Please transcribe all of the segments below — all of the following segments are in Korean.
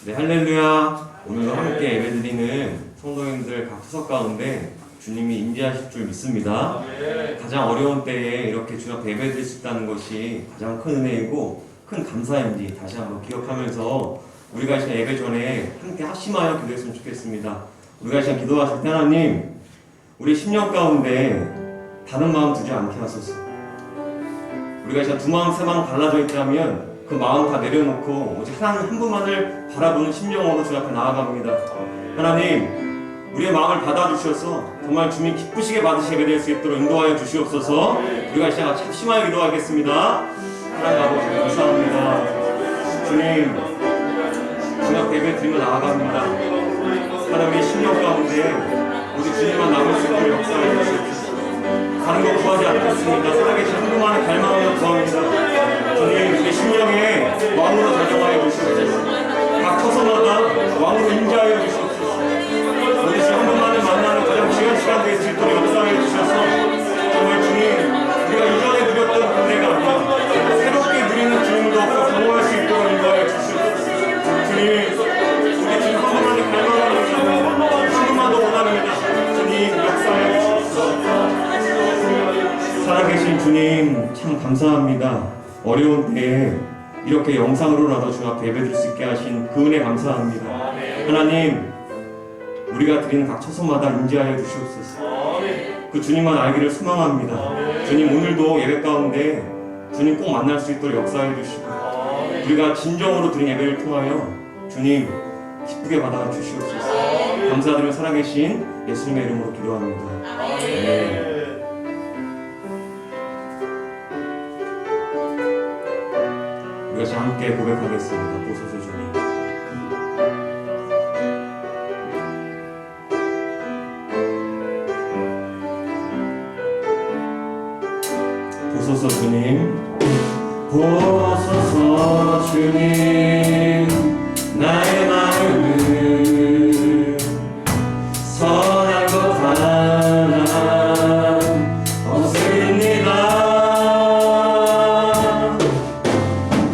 네, 할렐루야. 오늘도 함께 예배드리는 성도님들 각 투석 가운데 주님이 임재하실 줄 믿습니다. 가장 어려운 때에 이렇게 주 앞에 예배드릴 수 있다는 것이 가장 큰 은혜이고 큰 감사인지 다시 한번 기억하면서 우리가 이 시간 예배 전에 함께 합심하여 기도했으면 좋겠습니다. 우리가 이 시간 기도하실 때 하나님, 우리 10년 가운데 다른 마음 두지 않게 하소서. 우리가 이 시간 두 마음 세 마음 갈라져 있다면 그 마음 다 내려놓고 오직 하나님 한 분만을 바라보는 심령으로 주 앞에 나아갑니다. 하나님, 우리의 마음을 받아주셔서 정말 주님 기쁘시게 받으시게 예배될 수 있도록 인도하여 주시옵소서. 우리가 이 시간 같이 합심하여 기도하겠습니다. 하나님 아버지 감사합니다. 주님, 주 앞에 예배 드리며 나아갑니다. 하나님의 10년 가운데 오직 주님만 남을 수 있도록 역사해 주시옵소서. 다른 것 구하지 않겠습니다. 살아계신 한 분만을 갈망하며 구합니다. 주님, 우리 심령에 왕으로 자정하여 주시옵소서. 각 처소마다 왕으로 임재하여 주시옵소서. 우리 주 한 분만을 만나는 가장 귀한 시간 될 수 있도록 역사하여 주셔서 정말 주님, 우리가 이전에 누렸던 은혜가 아니라 새롭게 누리는 주님도 경험할 수 있도록 인도하여 주시옵소서. 주님, 우리 주님 한 분만을 갈망하는 한 분만 더 원합니다. 주님, 역사하여 주시옵소서. 살아계신 주님, 참 감사합니다. 어려운 때에 이렇게 영상으로라도 주 앞에 예배드릴 수 있게 하신 그 은혜 감사합니다. 하나님, 우리가 드리는 각 처소마다 임재하여 주시옵소서. 그 주님만 알기를 소망합니다. 주님, 오늘도 예배 가운데 주님 꼭 만날 수 있도록 역사해 주시고 우리가 진정으로 드린 예배를 통하여 주님 기쁘게 받아 주시옵소서. 감사드리며 살아계신 예수님의 이름으로 기도합니다. 아멘. 우리가 함께 고백하겠습니다. 보소서 주님. 보소서 주님. 보소서 주님. 나의 마음을 선한 것 하나 없습니다.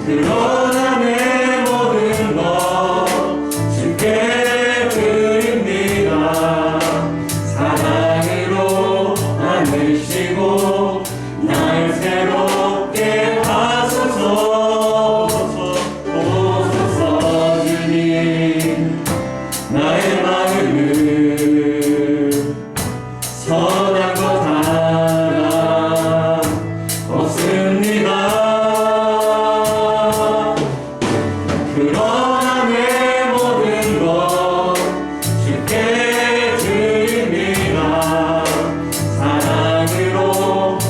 그러나 내 모든 것 주께 드립니다. 사랑으로 안으시고 날 새롭게 하소서. 보소서 주님. 나의 마음을 선한 것 하나 없습니다. 그러나 내 모든 것 주께 드립니다. 사랑으로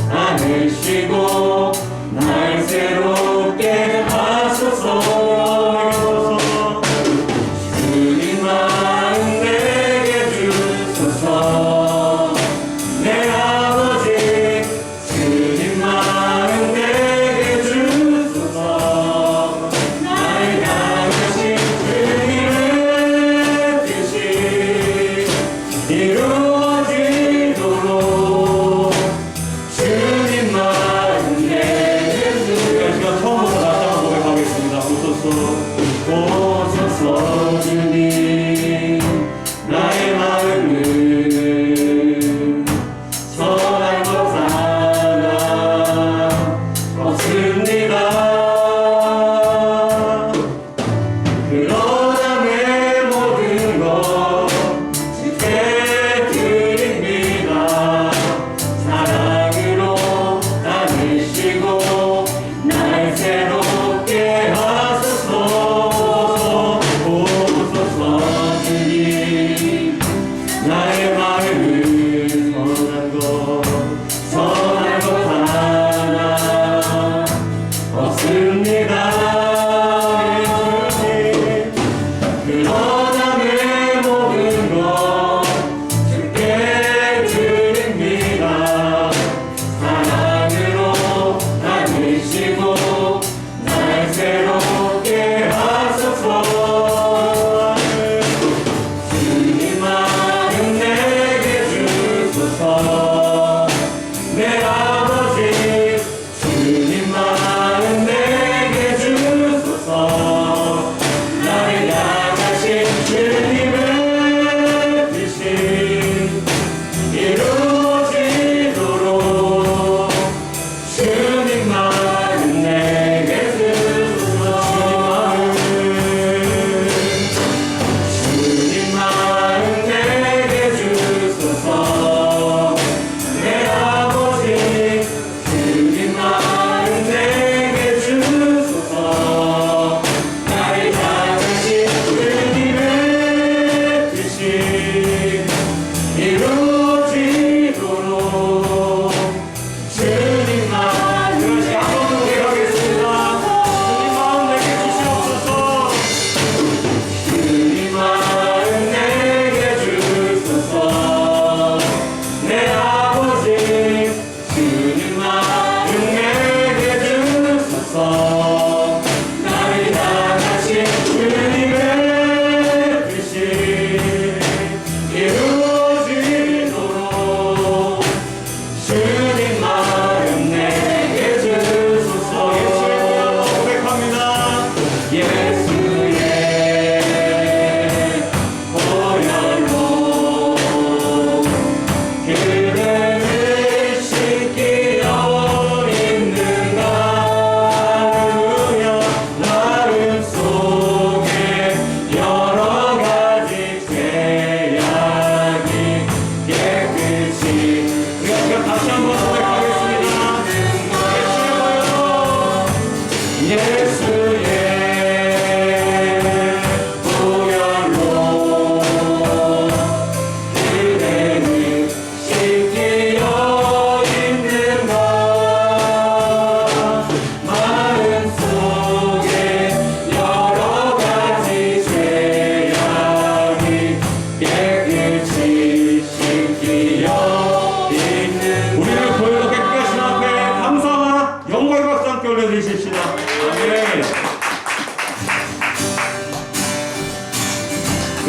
안으시고 날 새롭게 하소서. 주님 마음 내게 주소서. 내 아버지, 주님 마음 내게 주소서. 나의 향하신 주님의 뜻이 이루어지도록 주님 마음 내게 주소서. 제가 처음부터 다시 한번 고백하겠습니다. 보소서 주님. 나의 마음을 선한 것 하나 없습니다. 그러나 내 모든 것 주께 드립니다. 사랑으로 안으시고 날 새롭게 하소서.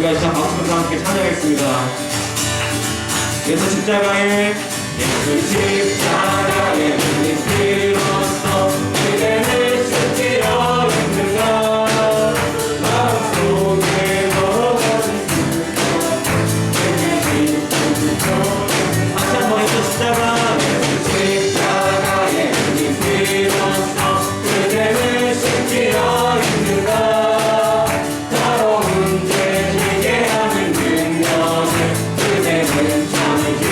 우리가 이 시간 박수로 함께 찬양했습니다. 예수 십자가에 흘린 피로써 그대를 씻기려 했는가 마음속에 넣어가지 다시 한번 예수 십자가에 흘린 피로써 그대를 씻기려 했는가 더러운 죄 지게 하는 능력을 그대는 참으기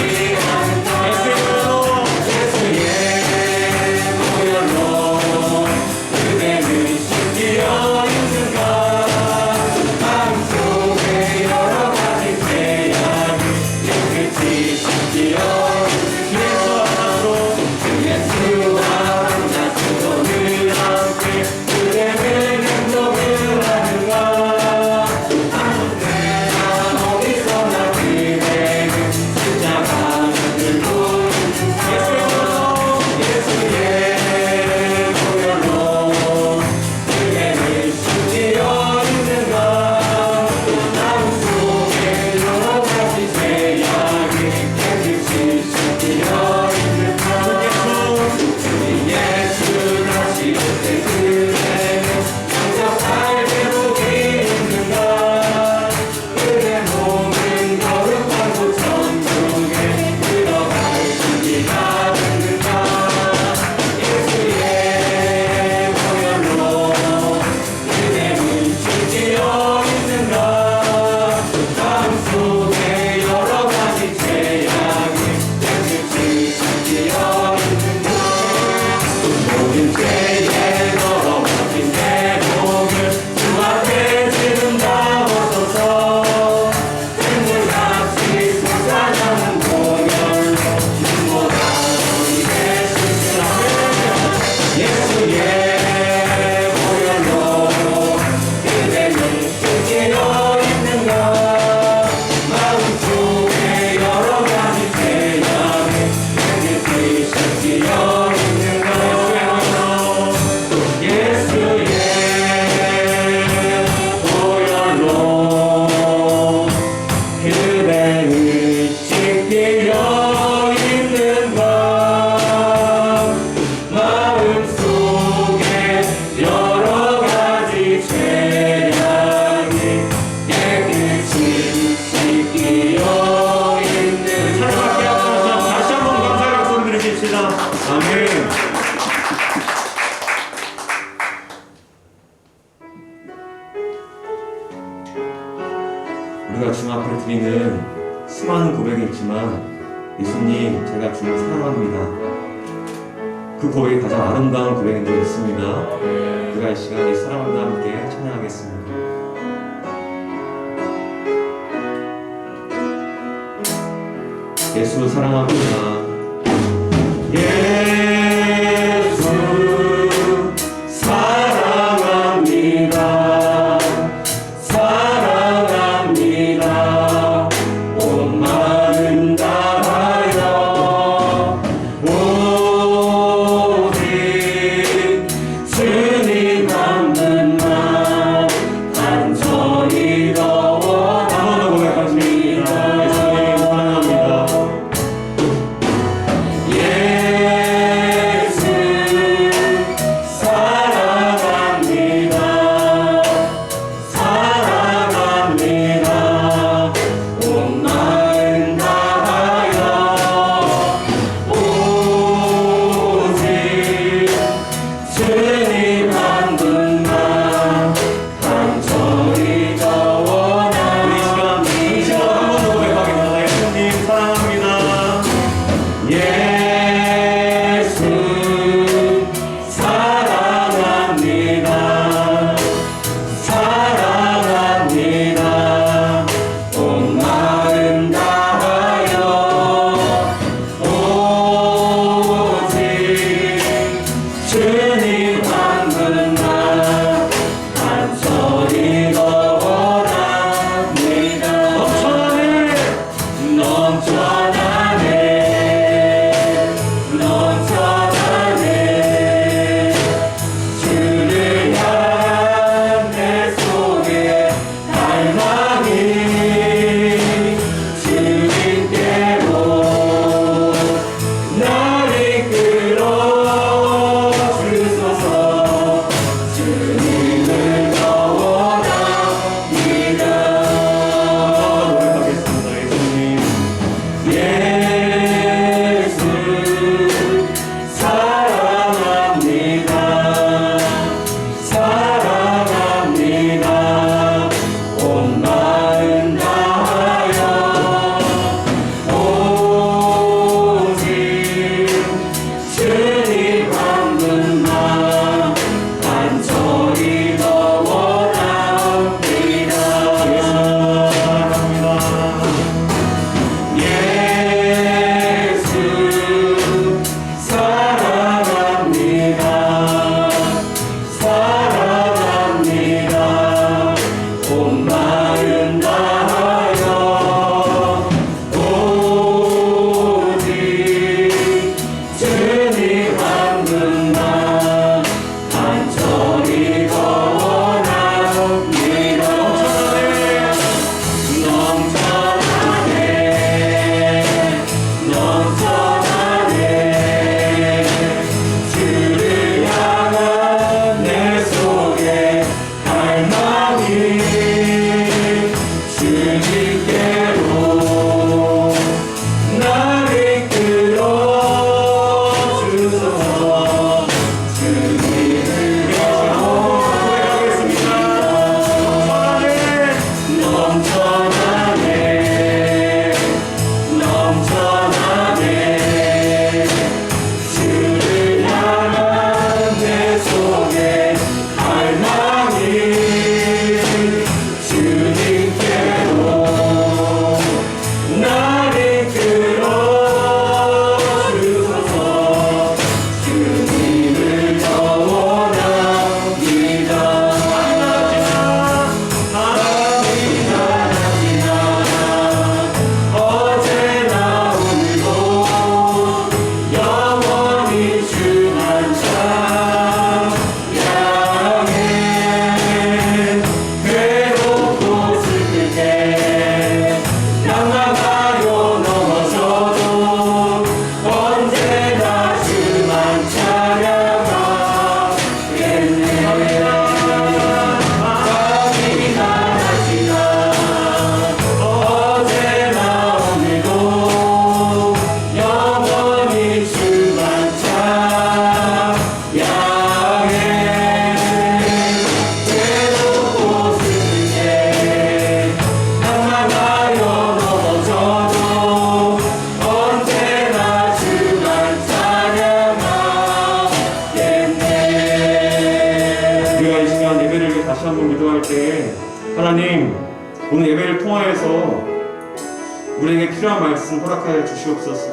우리가 주님 앞에 드리는 수많은 고백이 있지만 예수님 제가 주님을 사랑합니다. 그 고백이 가장 아름다운 고백인 줄 믿습니다. 우리가 이 시간 이 사랑함과 함께 찬양하겠습니다. 예수 사랑합니다. 예수 사랑합니다. 사랑합니다. 온 마음 다하여 오직 주님 한 분만 간절히 더 원합니다. 예수님 사랑합니다. 가운데 하나님 오늘 예배를 통하여서 우리에게 필요한 말씀 허락하여 주시옵소서.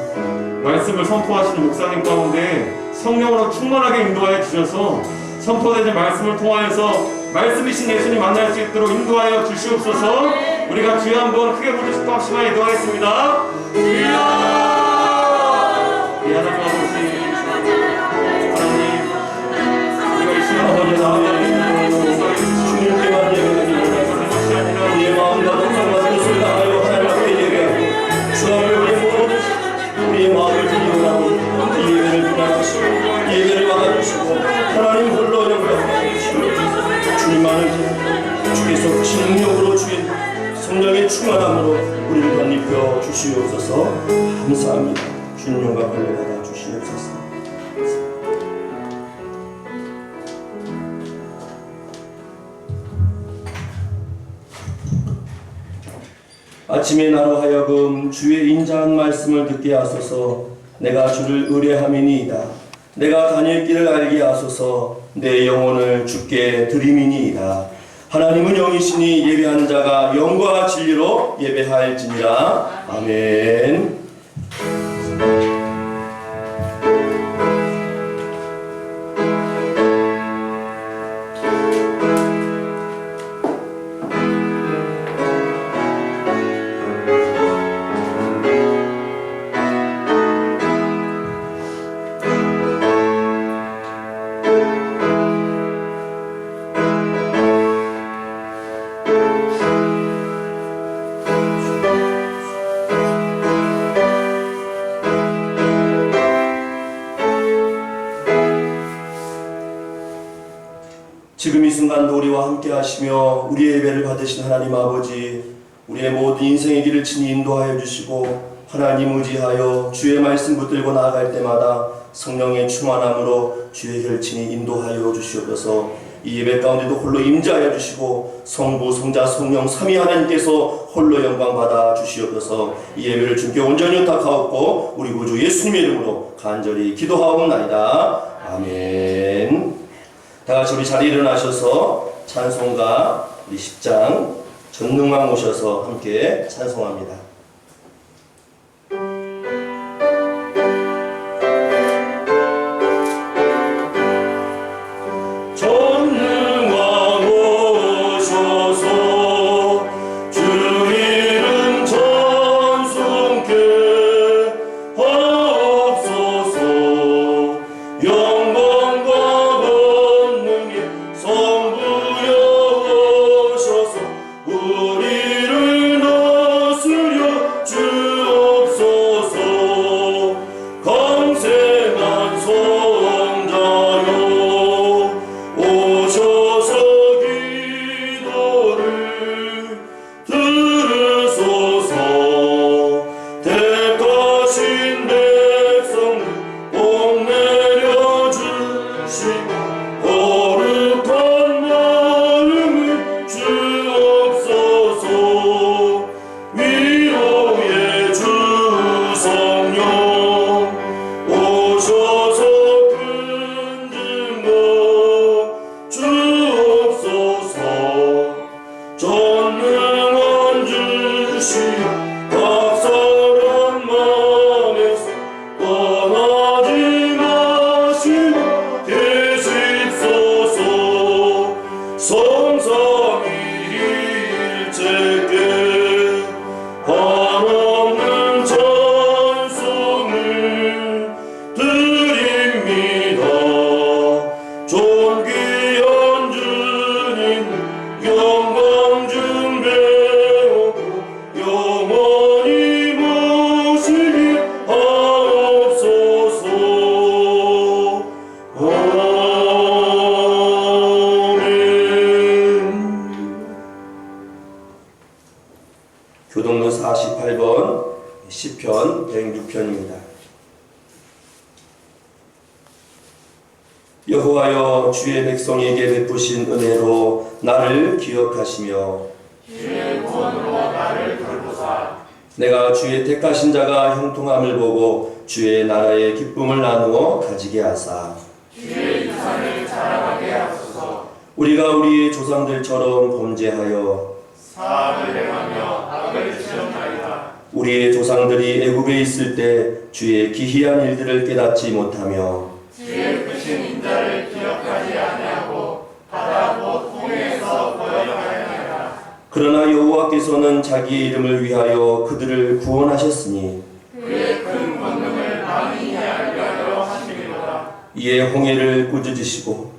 말씀을 선포하시는 목사님 가운데 성령으로 충만하게 인도하여 주셔서 선포되는 말씀을 통하여서 말씀이신 예수님 만날 수 있도록 인도하여 주시옵소서. 우리가 주여 한번 크게 부르시고 합심하여 인도하겠습니다. 주여! 하나님 아버지, 하나님 우리가 이 시간 아버지 주님께만 예배하는 것이 아니라 우리의 마음과 동성과 뜻을 다하여 하나님 앞에 예배하고 주 앞에 우리의 마음을 비우라고 이 예배를 부탁하시고 예배를 받아주시고 하나님 홀로 영광받으시고 주님만을 주께서 진력으로 주인 성령의 충만함으로 우리를 덧입혀 주시옵소서. 감사합니다. 주님 영광 받아 주시옵소서. 아침에 나로 하여금 주의 인자한 말씀을 듣게 하소서. 내가 주를 의뢰함이니이다. 내가 다닐 길을 알게 하소서. 내 영혼을 주께 드림이니이다. 하나님은 영이시니 예배하는 자가 영과 진리로 예배할지니라. 아멘. 지금 이 순간도 우리와 함께 하시며 우리의 예배를 받으신 하나님 아버지, 우리의 모든 인생의 길을 친히 인도하여 주시고 하나님 의지하여 주의 말씀 붙들고 나아갈 때마다 성령의 충만함으로 주의 결친이 인도하여 주시옵소서. 이 예배 가운데도 홀로 임재하여 주시고 성부, 성자, 성령 삼위 하나님께서 홀로 영광 받아 주시옵소서. 이 예배를 주께 온전히 의탁하옵고 우리 구주 예수님의 이름으로 간절히 기도하옵나이다. 아멘. 다같이 우리 자리에 일어나셔서 찬송가 우리 10장 전능왕 오셔서 함께 찬송합니다. 교동로 48번 시편 106편입니다. 여호와여, 주의 백성에게 베푸신 은혜로 나를 기억하시며 주의 구원으로 나를 돌보사 내가 주의 택하신 자가 형통함을 보고 주의 나라의 기쁨을 나누어 가지게 하사 주의 유산을 자라가게 하소서. 우리가 우리의 조상들처럼 범죄하여 사악을 행하며 악을 지었나이다. 우리의 조상들이 애굽에 있을 때 주의 기이한 일들을 깨닫지 못하며 주의 크신 인자를 기억하지 아니하고 바다 곧 홍해에서 거역하였나이다. 그러나 여호와께서는 자기의 이름을 위하여 그들을 구원하셨으니 그의 큰 권능을 많이 알게 하려 하심이로다. 이에 홍해를 꾸짖으시고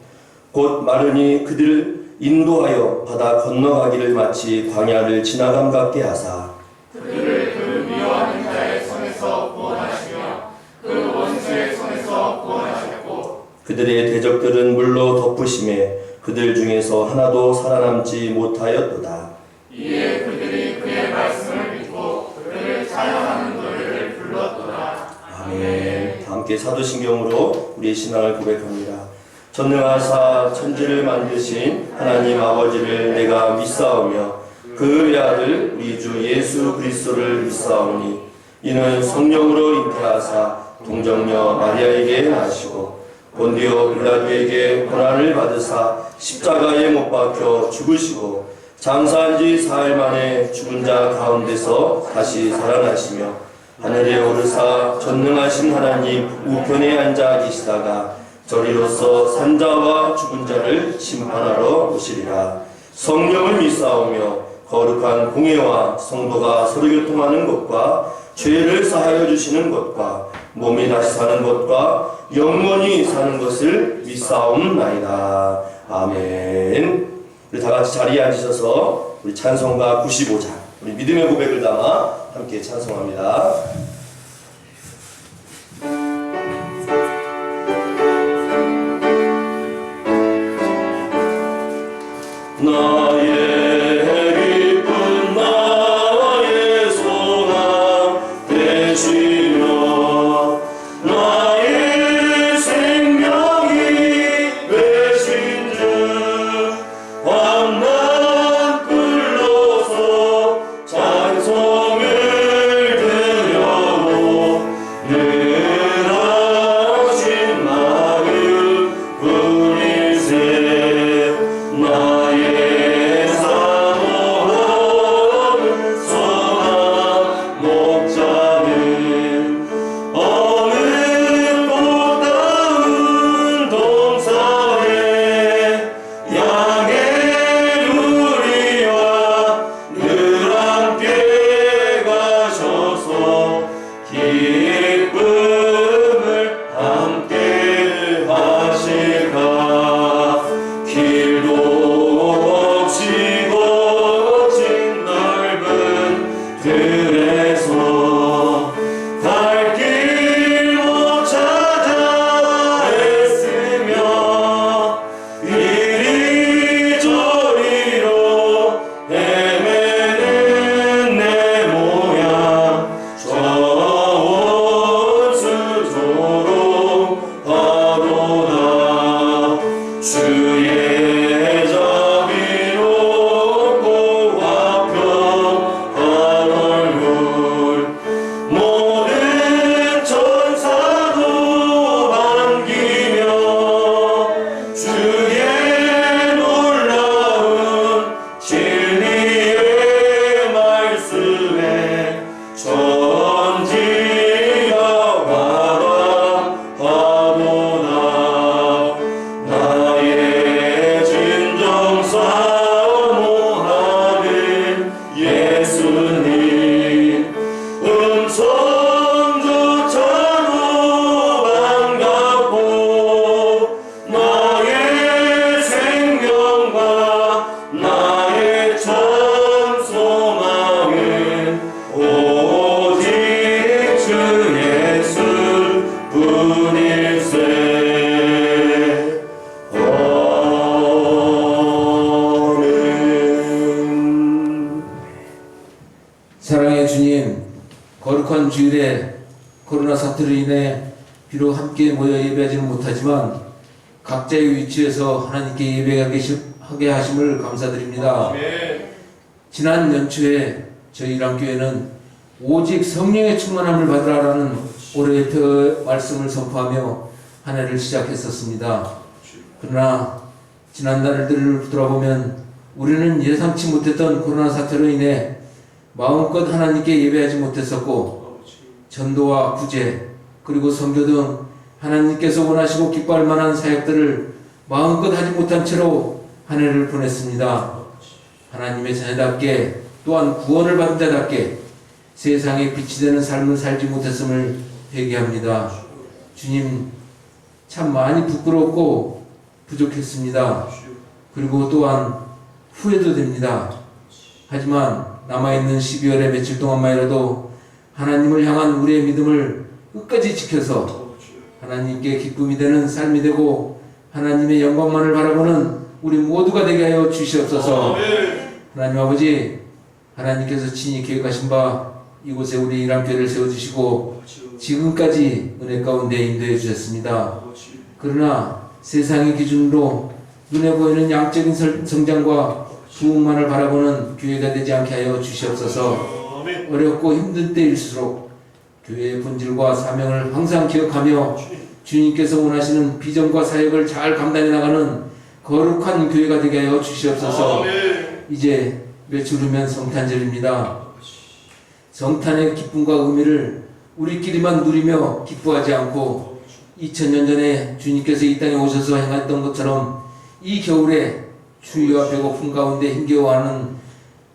곧 마르니 그들을 인도하여 바다 건너가기를 마치 광야를 지나감 같게 하사 그들을 그 미워하는 자의 손에서 구원하시며 그 원수의 손에서 구원하셨고 그들의 대적들은 물로 덮으심에 그들 중에서 하나도 살아남지 못하였도다. 이에 그들이 그의 말씀을 믿고 그를 찬양하는 노래를 불렀도다. 아멘. 다 함께 사도신경으로 우리의 신앙을 고백합니다. 전능하사 천지를 만드신 하나님 아버지를 내가 믿사오며 그 외아들 우리 주 예수 그리스도를 믿사오니 이는 성령으로 잉태하사 동정녀 마리아에게 나시고 본디오 빌라도에게 고난을 받으사 십자가에 못 박혀 죽으시고 장사한 지 사흘 만에 죽은 자 가운데서 다시 살아나시며 하늘에 오르사 전능하신 하나님 우편에 앉아 계시다가 저리로서 산자와 죽은 자를 심판하러 오시리라. 성령을 믿사오며 거룩한 공예와 성도가 서로 교통하는 것과 죄를 사하여 주시는 것과 몸이 다시 사는 것과 영원히 사는 것을 믿사옵나이다. 아멘. 우리 다 같이 자리에 앉으셔서 우리 찬송가 95장 우리 믿음의 고백을 담아 함께 찬송합니다. 나의 기쁨 나의 소망 되시며 나의 생명이 되신 주 환난 끌러서 찬송을 드려오 늘 하신 마음 뿐일세 나의 사모하는 선한 목자는 어느 꽃다운 동산에 양의 누리와 늘 함께 가셔서 기쁨을 함께 하실까 길도 없이 거친 넓은 들에서 갈 길 못 찾아 애쓰며 이리저리로 헤매는 내 모양 저 원수조로 하도다 주의 자비롭고 화평한 얼굴 모든 천사도 반기며 주의 놀라운 진리의 말씀에 천지가 바라하도다 나의 진정 사모하는 예수님 음성조차도 반갑고 나의 생명과 나의 참 소망은 오직 주 예수 뿐일세. 아멘. 사랑의 주님, 거룩한 주일에 코로나 사태로 인해 비록 함께 모여 예배하지는 못하지만 각자의 위치에서 하나님께 예배하게 하심을 감사드립니다. 지난 연초에 저희 일환교회는 오직 성령의 충만함을 받으라라는 올해의 말씀을 선포하며 한 해를 시작했었습니다. 그러나 지난달들을 돌아보면 우리는 예상치 못했던 코로나 사태로 인해 마음껏 하나님께 예배하지 못했었고, 전도와 구제 그리고 선교 등 하나님께서 원하시고 기뻐할 만한 사역들을 마음껏 하지 못한 채로 한 해를 보냈습니다. 하나님의 자녀답게, 또한 구원을 받은 자답게 세상에 빛이 되는 삶을 살지 못했음을 회개합니다. 주님, 참 많이 부끄럽고 부족했습니다. 그리고 또한 후회도 됩니다. 하지만 남아있는 12월의 며칠 동안만이라도 하나님을 향한 우리의 믿음을 끝까지 지켜서 하나님께 기쁨이 되는 삶이 되고 하나님의 영광만을 바라보는 우리 모두가 되게 하여 주시옵소서. 하나님 아버지, 하나님께서 친히 계획하신 바 이곳에 우리 이람교회를 세워주시고 지금까지 은혜 가운데 인도해 주셨습니다. 그러나 세상의 기준으로 눈에 보이는 양적인 성장과 부흥만을 바라보는 교회가 되지 않게 하여 주시옵소서. 어렵고 힘든 때일수록 교회의 본질과 사명을 항상 기억하며 주님께서 원하시는 비전과 사역을 잘 감당해 나가는 거룩한 교회가 되게 하여 주시옵소서. 이제 며칠 후면 성탄절입니다. 성탄의 기쁨과 의미를 우리끼리만 누리며 기뻐하지 않고 2000년 전에 주님께서 이 땅에 오셔서 행했던 것처럼 이 겨울에 추위와 배고픔 가운데 힘겨워하는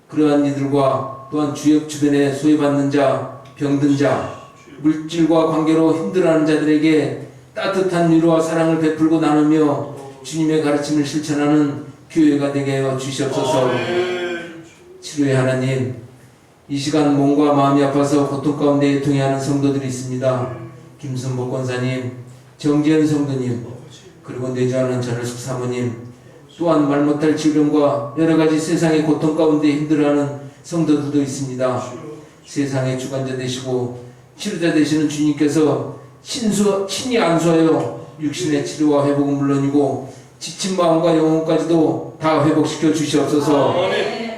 그러한 이들과 또한 주변에 소외받는 자, 병든 자, 물질과 관계로 힘들어하는 자들에게 따뜻한 위로와 사랑을 베풀고 나누며 주님의 가르침을 실천하는 교회가 되게 하여 주시옵소서. 치료의 하나님, 이 시간 몸과 마음이 아파서 고통 가운데 애통해하는 성도들이 있습니다. 김순복 권사님, 정지현 성도님, 그리고 내주하는 전일숙 사모님, 또한 말 못할 질병과 여러가지 세상의 고통 가운데 힘들어하는 성도들도 있습니다. 세상의 주관자 되시고 치료자 되시는 주님께서 친히 안수하여 육신의 치료와 회복은 물론이고 지친 마음과 영혼까지도 다 회복시켜 주시옵소서.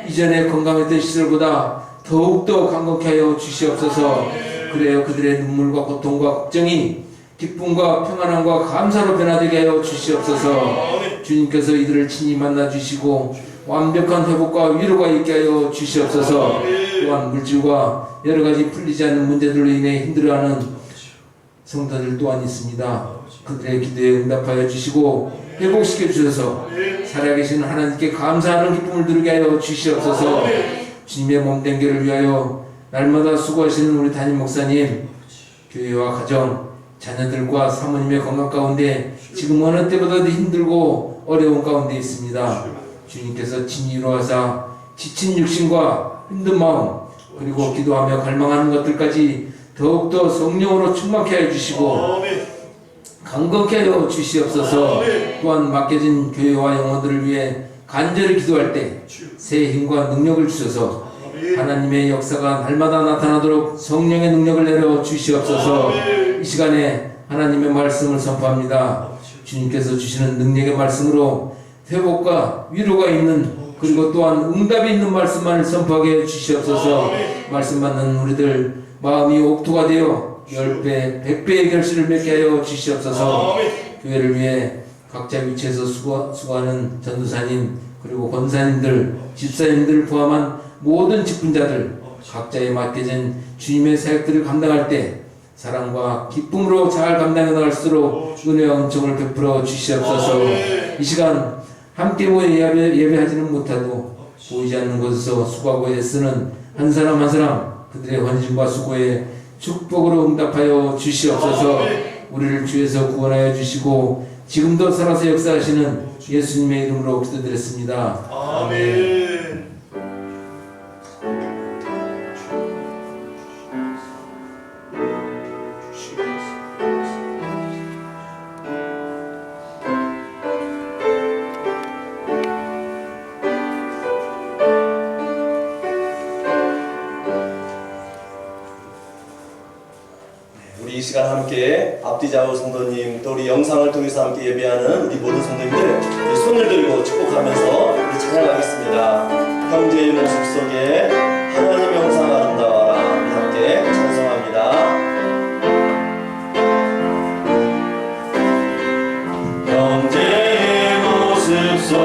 이전에 건강했던 시절보다 더욱더 강건케 하여 주시옵소서. 그래요, 그들의 눈물과 고통과 걱정이 기쁨과 평안함과 감사로 변화되게 하여 주시옵소서. 주님께서 이들을 친히 만나 주시고 완벽한 회복과 위로가 있게 하여 주시옵소서. 또한 물질과 여러가지 풀리지 않는 문제들로 인해 힘들어하는 성도들 또한 있습니다. 그들의 기도에 응답하여 주시고 회복시켜 주셔서 살아계신 하나님께 감사하는 기쁨을 누리게 하여 주시옵소서. 주님의 몸된 교회를 위하여 날마다 수고하시는 우리 담임 목사님, 교회와 가정, 자녀들과 사모님의 건강 가운데 지금 어느 때보다도 힘들고 어려운 가운데 있습니다. 주님께서 친히 이루어서 지친 육신과 힘든 마음 그리고 기도하며 갈망하는 것들까지 더욱더 성령으로 충만케 하여 주시고 강건케 하여 주시옵소서. 또한 맡겨진 교회와 영혼들을 위해 간절히 기도할 때 새 힘과 능력을 주셔서 하나님의 역사가 날마다 나타나도록 성령의 능력을 내려 주시옵소서. 이 시간에 하나님의 말씀을 선포합니다. 주님께서 주시는 능력의 말씀으로 회복과 위로가 있는 그리고 또한 응답이 있는 말씀만을 선포하게 주시옵소서. 말씀 받는 우리들 마음이 옥토가 되어 10배, 100배의 결실을 맺게 하여 주시옵소서. 교회를 위해 각자 위치에서 수고하는 전도사님 그리고 권사님들, 집사님들을 포함한 모든 직분자들 각자에 맡겨진 주님의 사역들을 감당할 때 사랑과 기쁨으로 잘 감당해 나갈수록 은혜와 은총을 베풀어 주시옵소서. 이 시간 함께 모여 예배하지는 못하고 보이지 않는 곳에서 수고하고 애쓰는 한 사람 한 사람 그들의 헌신과 수고에 축복으로 응답하여 주시옵소서. 우리를 주에서 구원하여 주시고 지금도 살아서 역사하시는 예수님의 이름으로 기도드렸습니다. 아멘. 이 시간 함께 앞뒤좌우 성도님 또 우리 영상을 통해서 함께 예배하는 우리 모든 성도님들 손을 들고 축복하면서 우리 찬양하겠습니다. 형제의 모습 속에 하나님 영상 아름다워라. 우리 함께 찬송합니다. 형제의 모습 속에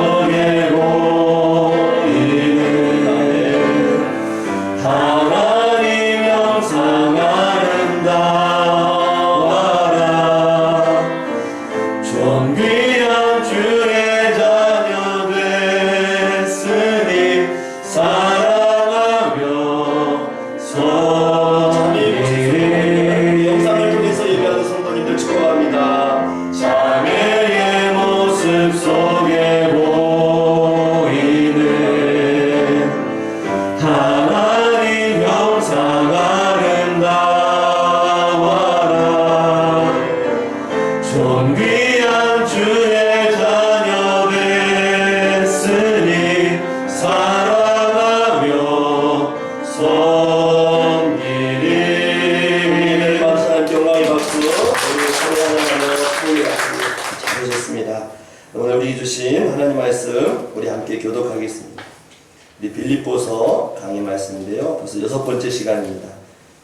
빌립보서 강의 말씀인데요. 벌써 6번째 시간입니다.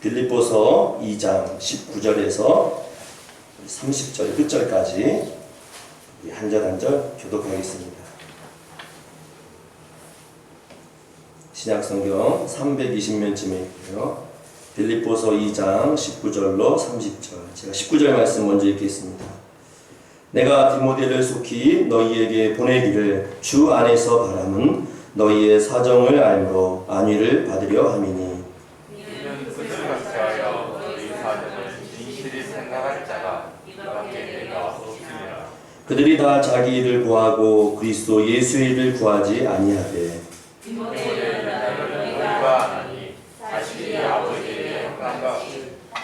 빌립보서 2장 19절에서 30절 끝절까지 한 절 한 절 교독하겠습니다. 신약성경 320면쯤에 있고요. 빌립보서 2장 19절로 30절. 제가 19절 말씀 먼저 읽겠습니다. 내가 디모데를 속히 너희에게 보내기를 주 안에서 바람은 너희의 사정을 알므로 안위를 받으려 함이니 이는 뜻을 같이하여 너희 사정을 진실히 생각할 자가 이밖에 내가 없으니라. 그들이 다 자기 일을 구하고 그리스도 예수의 일을 구하지 아니하되 디모데를 너희가 아나니 자식이 아버지에게 영광과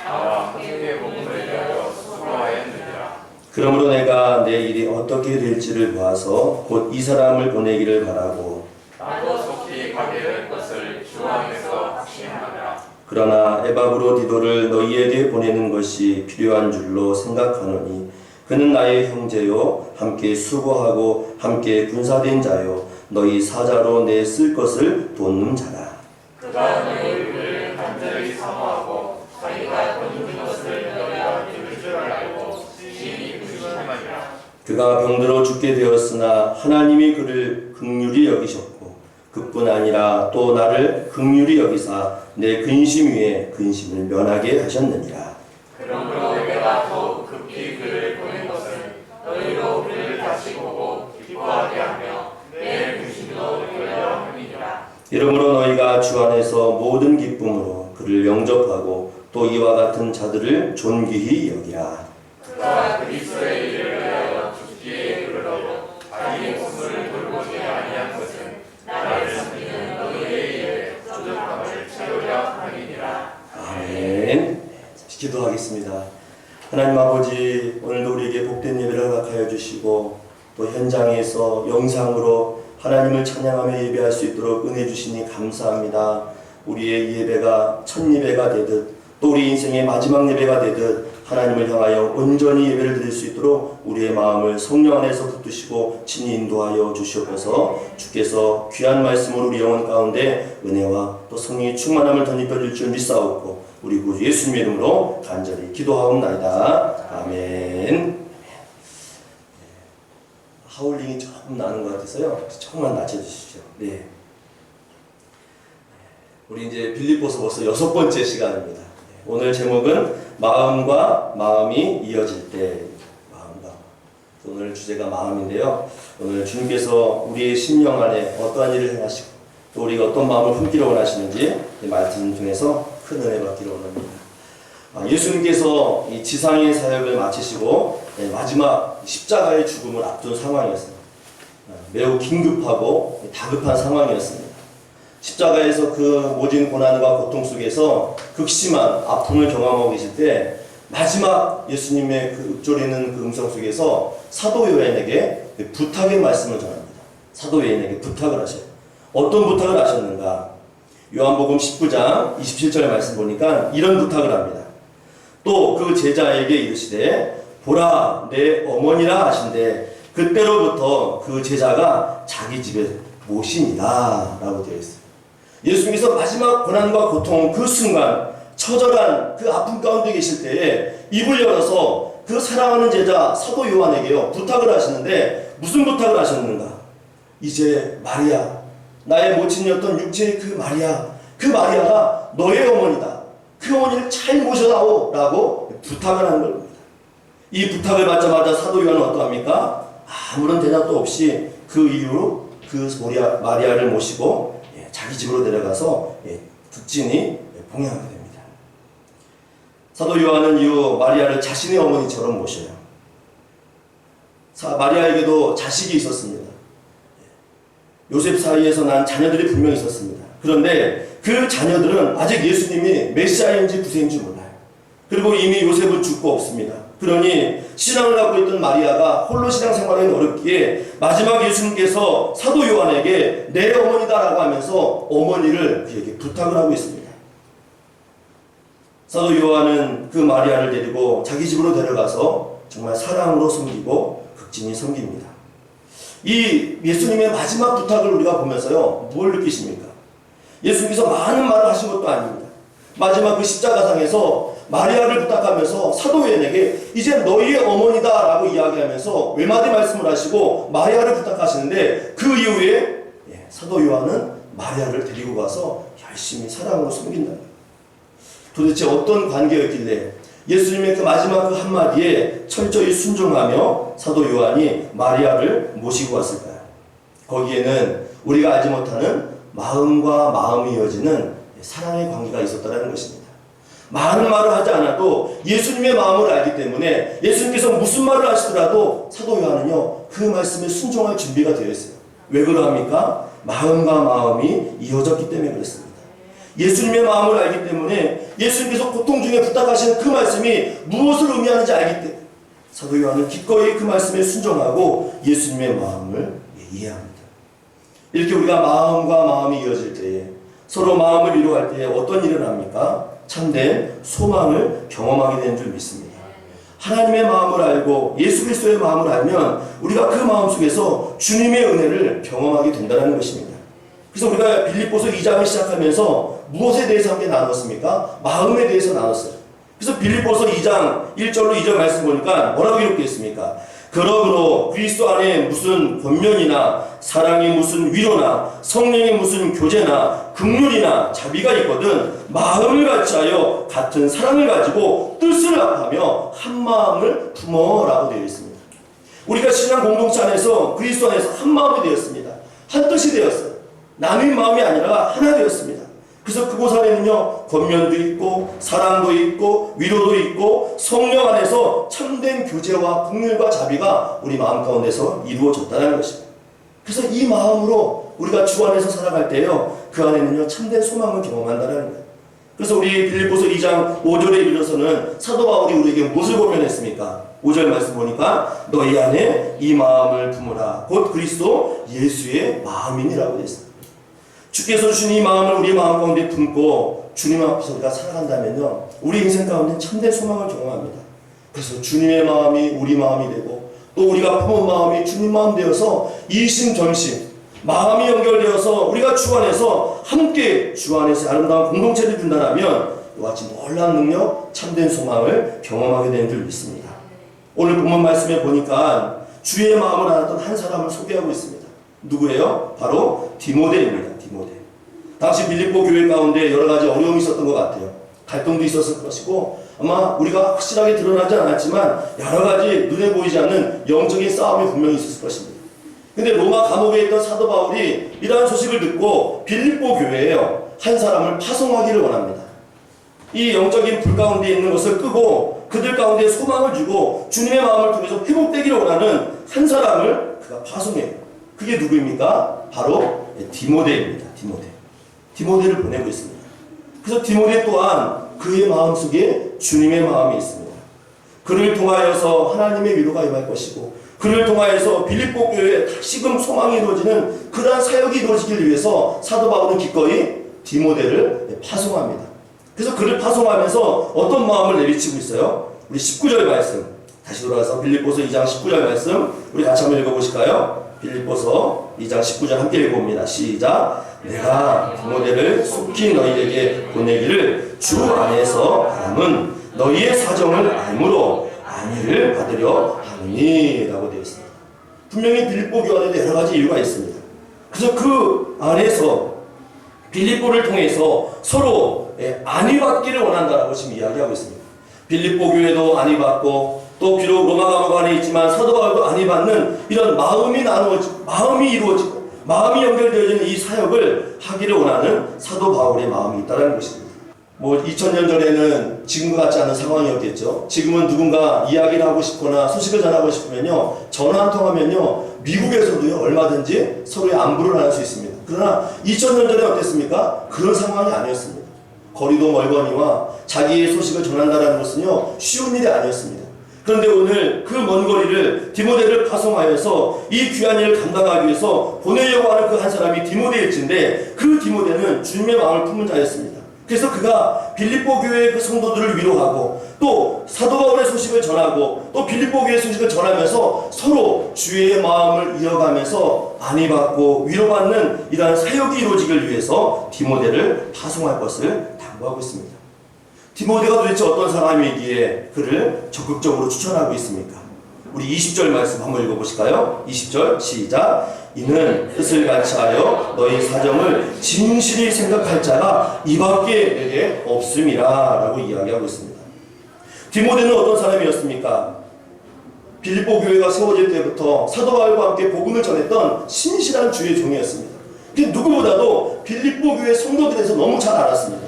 나와 함께 복음을 위하여 수고하였느니라. 그러므로 내가 내 일이 어떻게 될지를 보아서 곧 이 사람을 보내기를 바라고 나도 속히 가게 될 것을 주 안에서 확신하노라. 그러나 에바브로 디도를 너희에게 보내는 것이 필요한 줄로 생각하노니 그는 나의 형제요 함께 수고하고 함께 군사된 자요 너희 사자로 내 쓸 것을 돕는 자라. 그가 너희를 간절히 사모하고 자기가 돕는 것을 너희가 들을 줄 알고 심히 의심하니라. 그가 병들어 죽게 되었으나 하나님이 그를 긍휼히 여기셨고 그뿐 아니라 또 나를 긍휼히 여기사 내 근심 위에 근심을 면하게 하셨느니라. 그러므로 내가 더욱 급히 그를 보낸 것은 너희로 그를 다시 보고 기뻐하게 하며 내 근심도 돌려 함이니라. 이러므로 너희가 주 안에서 모든 기쁨으로 그를 영접하고 또 이와 같은 자들을 존귀히 여기라. 그가 그리스도의 일을 위하여 죽기에 이르러도 자기 목숨을 돌보지 아니한 것은 나를 섬기는 너희의 일에 부족함을 채우려 함이니라. 아멘. 기도하겠습니다. 하나님 아버지, 오늘도 우리에게 복된 예배를 허락하여 주시고 또 현장에서 영상으로 하나님을 찬양하며 예배할 수 있도록 은혜 주시니 감사합니다. 우리의 예배가 첫 예배가 되듯 또 우리 인생의 마지막 예배가 되듯 하나님을 향하여 온전히 예배를 드릴 수 있도록 우리의 마음을 성령 안에서 붙드시고 친히 인도하여 주시옵소서. 주께서 귀한 말씀으로 우리 영혼 가운데 은혜와 또 성령의 충만함을 덧입혀 줄 줄 믿사옵고 우리 구주 예수님의 이름으로 간절히 기도하옵나이다. 아멘. 하울링이 조금 나는 것 같아서요. 조금만 낮춰주시죠. 네. 우리 이제 빌립보서 벌써 6번째 시간입니다. 오늘 제목은 마음과 마음이 이어질 때. 마음과. 오늘 주제가 마음인데요. 오늘 주님께서 우리의 심령 안에 어떠한 일을 행하시고 또 우리가 어떤 마음을 품기를 원하시는지 말씀 통해서 큰 은혜 받기를 원합니다. 예수님께서 이 지상의 사역을 마치시고 마지막 십자가의 죽음을 앞둔 상황이었습니다. 매우 긴급하고 다급한 상황이었습니다. 십자가에서 그 모진 고난과 고통 속에서 극심한 아픔을 경험하고 계실 때 마지막 예수님의 그 읊조리는 그 음성 속에서 사도 요한에게 부탁의 말씀을 전합니다. 사도 요한에게 부탁을 하셔요. 어떤 부탁을 하셨는가? 요한복음 19장 27절의 말씀 보니까 이런 부탁을 합니다. 또 그 제자에게 이르시되 보라 내 어머니라 하신대 그때로부터 그 제자가 자기 집에 모시니라 라고 되어 있어요. 예수님께서 마지막 고난과 고통 그 순간 처절한 그 아픔 가운데 계실 때에 입을 열어서 그 사랑하는 제자 사도 요한에게요 부탁을 하시는데 무슨 부탁을 하셨는가? 이제 마리아 나의 모친이었던 육체의 그 마리아가 너의 어머니다. 그 어머니를 잘 모셔다오 라고 부탁을 하는 겁니다. 이 부탁을 받자마자 사도 요한은 어떠합니까? 아무런 대답도 없이 그 이후로 그 마리아를 모시고 자기 집으로 데려가서 극진히 봉양하게 됩니다. 사도 요한은 이후 마리아를 자신의 어머니처럼 모셔요. 마리아에게도 자식이 있었습니다. 요셉 사이에서 난 자녀들이 분명히 있었습니다. 그런데 그 자녀들은 아직 예수님이 메시아인지 구세인지 몰라요. 그리고 이미 요셉은 죽고 없습니다. 그러니 신앙을 갖고 있던 마리아가 홀로 신앙생활하기 어렵기에 마지막 예수님께서 사도 요한에게 내 어머니다라고 하면서 어머니를 그에게 부탁을 하고 있습니다. 사도 요한은 그 마리아를 데리고 자기 집으로 데려가서 정말 사랑으로 섬기고 극진히 섬깁니다. 이 예수님의 마지막 부탁을 우리가 보면서요 뭘 느끼십니까? 예수님께서 많은 말을 하신 것도 아닙니다. 마지막 그 십자가상에서 마리아를 부탁하면서 사도 요한에게 이제 너희의 어머니다 라고 이야기하면서 외마디 말씀을 하시고 마리아를 부탁하시는데 그 이후에 사도 요한은 마리아를 데리고 가서 열심히 사랑으로 섬긴다. 도대체 어떤 관계였길래 예수님의 그 마지막 그 한마디에 철저히 순종하며 사도 요한이 마리아를 모시고 왔을까요? 거기에는 우리가 알지 못하는 마음과 마음이 이어지는 사랑의 관계가 있었다는 것입니다. 많은 말을 하지 않아도 예수님의 마음을 알기 때문에 예수님께서 무슨 말을 하시더라도 사도 요한은요 그 말씀에 순종할 준비가 되어 있어요. 왜 그러합니까? 마음과 마음이 이어졌기 때문에 그렇습니다. 예수님의 마음을 알기 때문에 예수님께서 고통 중에 부탁하시는 그 말씀이 무엇을 의미하는지 알기 때문에 사도 요한은 기꺼이 그 말씀에 순종하고 예수님의 마음을 이해합니다. 이렇게 우리가 마음과 마음이 이어질 때에 서로 마음을 위로할 때에 어떤 일을 합니까? 참된 소망을 경험하게 되는 줄 믿습니다. 하나님의 마음을 알고 예수 그리스도의 마음을 알면 우리가 그 마음 속에서 주님의 은혜를 경험하게 된다는 것입니다. 그래서 우리가 빌립보서 2장을 시작하면서 무엇에 대해서 함께 나눴습니까? 마음에 대해서 나눴어요. 그래서 빌립보서 2장 1절로 2절 말씀 보니까 뭐라고 기록되어 그러므로 그리스도 안에 무슨 권면이나 사랑이 무슨 위로나 성령이 무슨 교제나 긍휼이나 자비가 있거든 마음을 같이하여 같은 사랑을 가지고 뜻을 합하며 한 마음을 품어라고 되어 있습니다. 우리가 신앙 공동체 안에서 그리스도 안에서 한 마음이 되었습니다. 한 뜻이 되었어요. 나눈 마음이 아니라 하나 되었습니다. 그래서 그곳 안에는요 권면도 있고 사랑도 있고 위로도 있고 성령 안에서 참된 교제와 긍휼과 자비가 우리 마음 가운데서 이루어졌다는 것입니다. 그래서 이 마음으로 우리가 주 안에서 살아갈 때요 그 안에는요 참된 소망을 경험한다는 거예요. 그래서 우리 빌립보서 2장 5절에 이르러서는 사도 바울이 우리에게 무엇을 고면했습니까? 5절 말씀 보니까 너희 안에 이 마음을 품으라 곧 그리스도 예수의 마음이니라고 되어 있습니다. 주께서 주신 이 마음을 우리 마음 가운데 품고 주님 앞에서 우리가 살아간다면요 우리 인생 가운데 참된 소망을 경험합니다. 그래서 주님의 마음이 우리 마음이 되고 또 우리가 품은 마음이 주님 마음 되어서 이심전심 마음이 연결되어서 우리가 주 안에서 함께 주 안에서 아름다운 공동체를 준다면 이와 같이 놀라운 능력 참된 소망을 경험하게 되는 줄 믿습니다. 오늘 본문 말씀에 보니까 주의 마음을 알았던 한 사람을 소개하고 있습니다. 누구예요? 바로 디모데입니다. 디모데. 당시 빌립보 교회 가운데 여러 가지 어려움이 있었던 것 같아요. 갈등도 있었을 것이고 아마 우리가 확실하게 드러나지 않았지만 여러 가지 눈에 보이지 않는 영적인 싸움이 분명히 있었을 것입니다. 근데 로마 감옥에 있던 사도 바울이 이러한 소식을 듣고 빌립보 교회에요 한 사람을 파송하기를 원합니다. 이 영적인 불 가운데 있는 것을 끄고 그들 가운데 소망을 주고 주님의 마음을 통해서 회복되기를 원하는 한 사람을 그가 파송해요. 그게 누구입니까? 바로 디모데입니다. 디모데를 보내고 있습니다. 그래서 디모데 또한 그의 마음속에 주님의 마음이 있습니다. 그를 통하여서 하나님의 위로가 임할 것이고 그를 통하여서 빌립보 교회에 다시금 소망이 이루어지는 그러한 사역이 이루어지기 위해서 사도 바울은 기꺼이 디모데를 파송합니다. 그래서 그를 파송하면서 어떤 마음을 내비치고 있어요? 우리 19절 말씀 다시 돌아가서 빌립보서 2장 19절 말씀 우리 같이 한번 읽어보실까요? 빌립보서 2장 19절 함께 읽어봅니다. 시작. 내가 디모데를 속히 너희에게 보내기를 주 안에서 바람은 너희의 사정을 알므로 안위를 받으려 하느니 라고 되어 있습니다. 분명히 빌립보 교회에도 여러 가지 이유가 있습니다. 그래서 그 안에서 빌립보를 통해서 서로 안위받기를 원한다라고 지금 이야기하고 있습니다. 빌립보 교회도 안위받고 또 비록 로마 감옥 안에 있지만 사도 바울도 안위받는 이런 마음이 나누어지고 마음이 이루어지고 마음이 연결되어지는 이 사역을 하기를 원하는 사도 바울의 마음이 있다는 것입니다. 2000년 전에는 지금과 같지 않은 상황이었겠죠. 지금은 누군가 이야기를 하고 싶거나 소식을 전하고 싶으면요 전화 한 통하면요 미국에서도요 얼마든지 서로의 안부를 나눌 수 있습니다. 그러나 2000년 전에 어땠습니까? 그런 상황이 아니었습니다. 거리도 멀거니와 자기의 소식을 전한다는 것은요 쉬운 일이 아니었습니다. 그런데 오늘 그 먼 거리를 디모데를 파송하여서 이 귀한 일을 감당하기 위해서 보내려고 하는 그 한 사람이 디모데일진데 그 디모데는 주님의 마음을 품은 자였습니다. 그래서 그가 빌립보 교회의 그 성도들을 위로하고 또 사도 바울의 소식을 전하고 또 빌립보 교회의 소식을 전하면서 서로 주의 마음을 이어가면서 안위받고 위로받는 이러한 사역이 이루어지길 위해서 디모데를 파송할 것을 당부하고 있습니다. 디모데가 도대체 어떤 사람이기에 그를 적극적으로 추천하고 있습니까? 우리 20절 말씀 한번 읽어보실까요? 20절 시작. 이는 뜻을 같이 하여 너희 사정을 진실히 생각할 자가 이밖에 내게 없음이라 라고 이야기하고 있습니다. 디모데는 어떤 사람이었습니까? 빌립보 교회가 세워질 때부터 사도 바울과 함께 복음을 전했던 신실한 주의 종이었습니다. 그 누구보다도 빌립보 교회 성도들에서 너무 잘 알았습니다.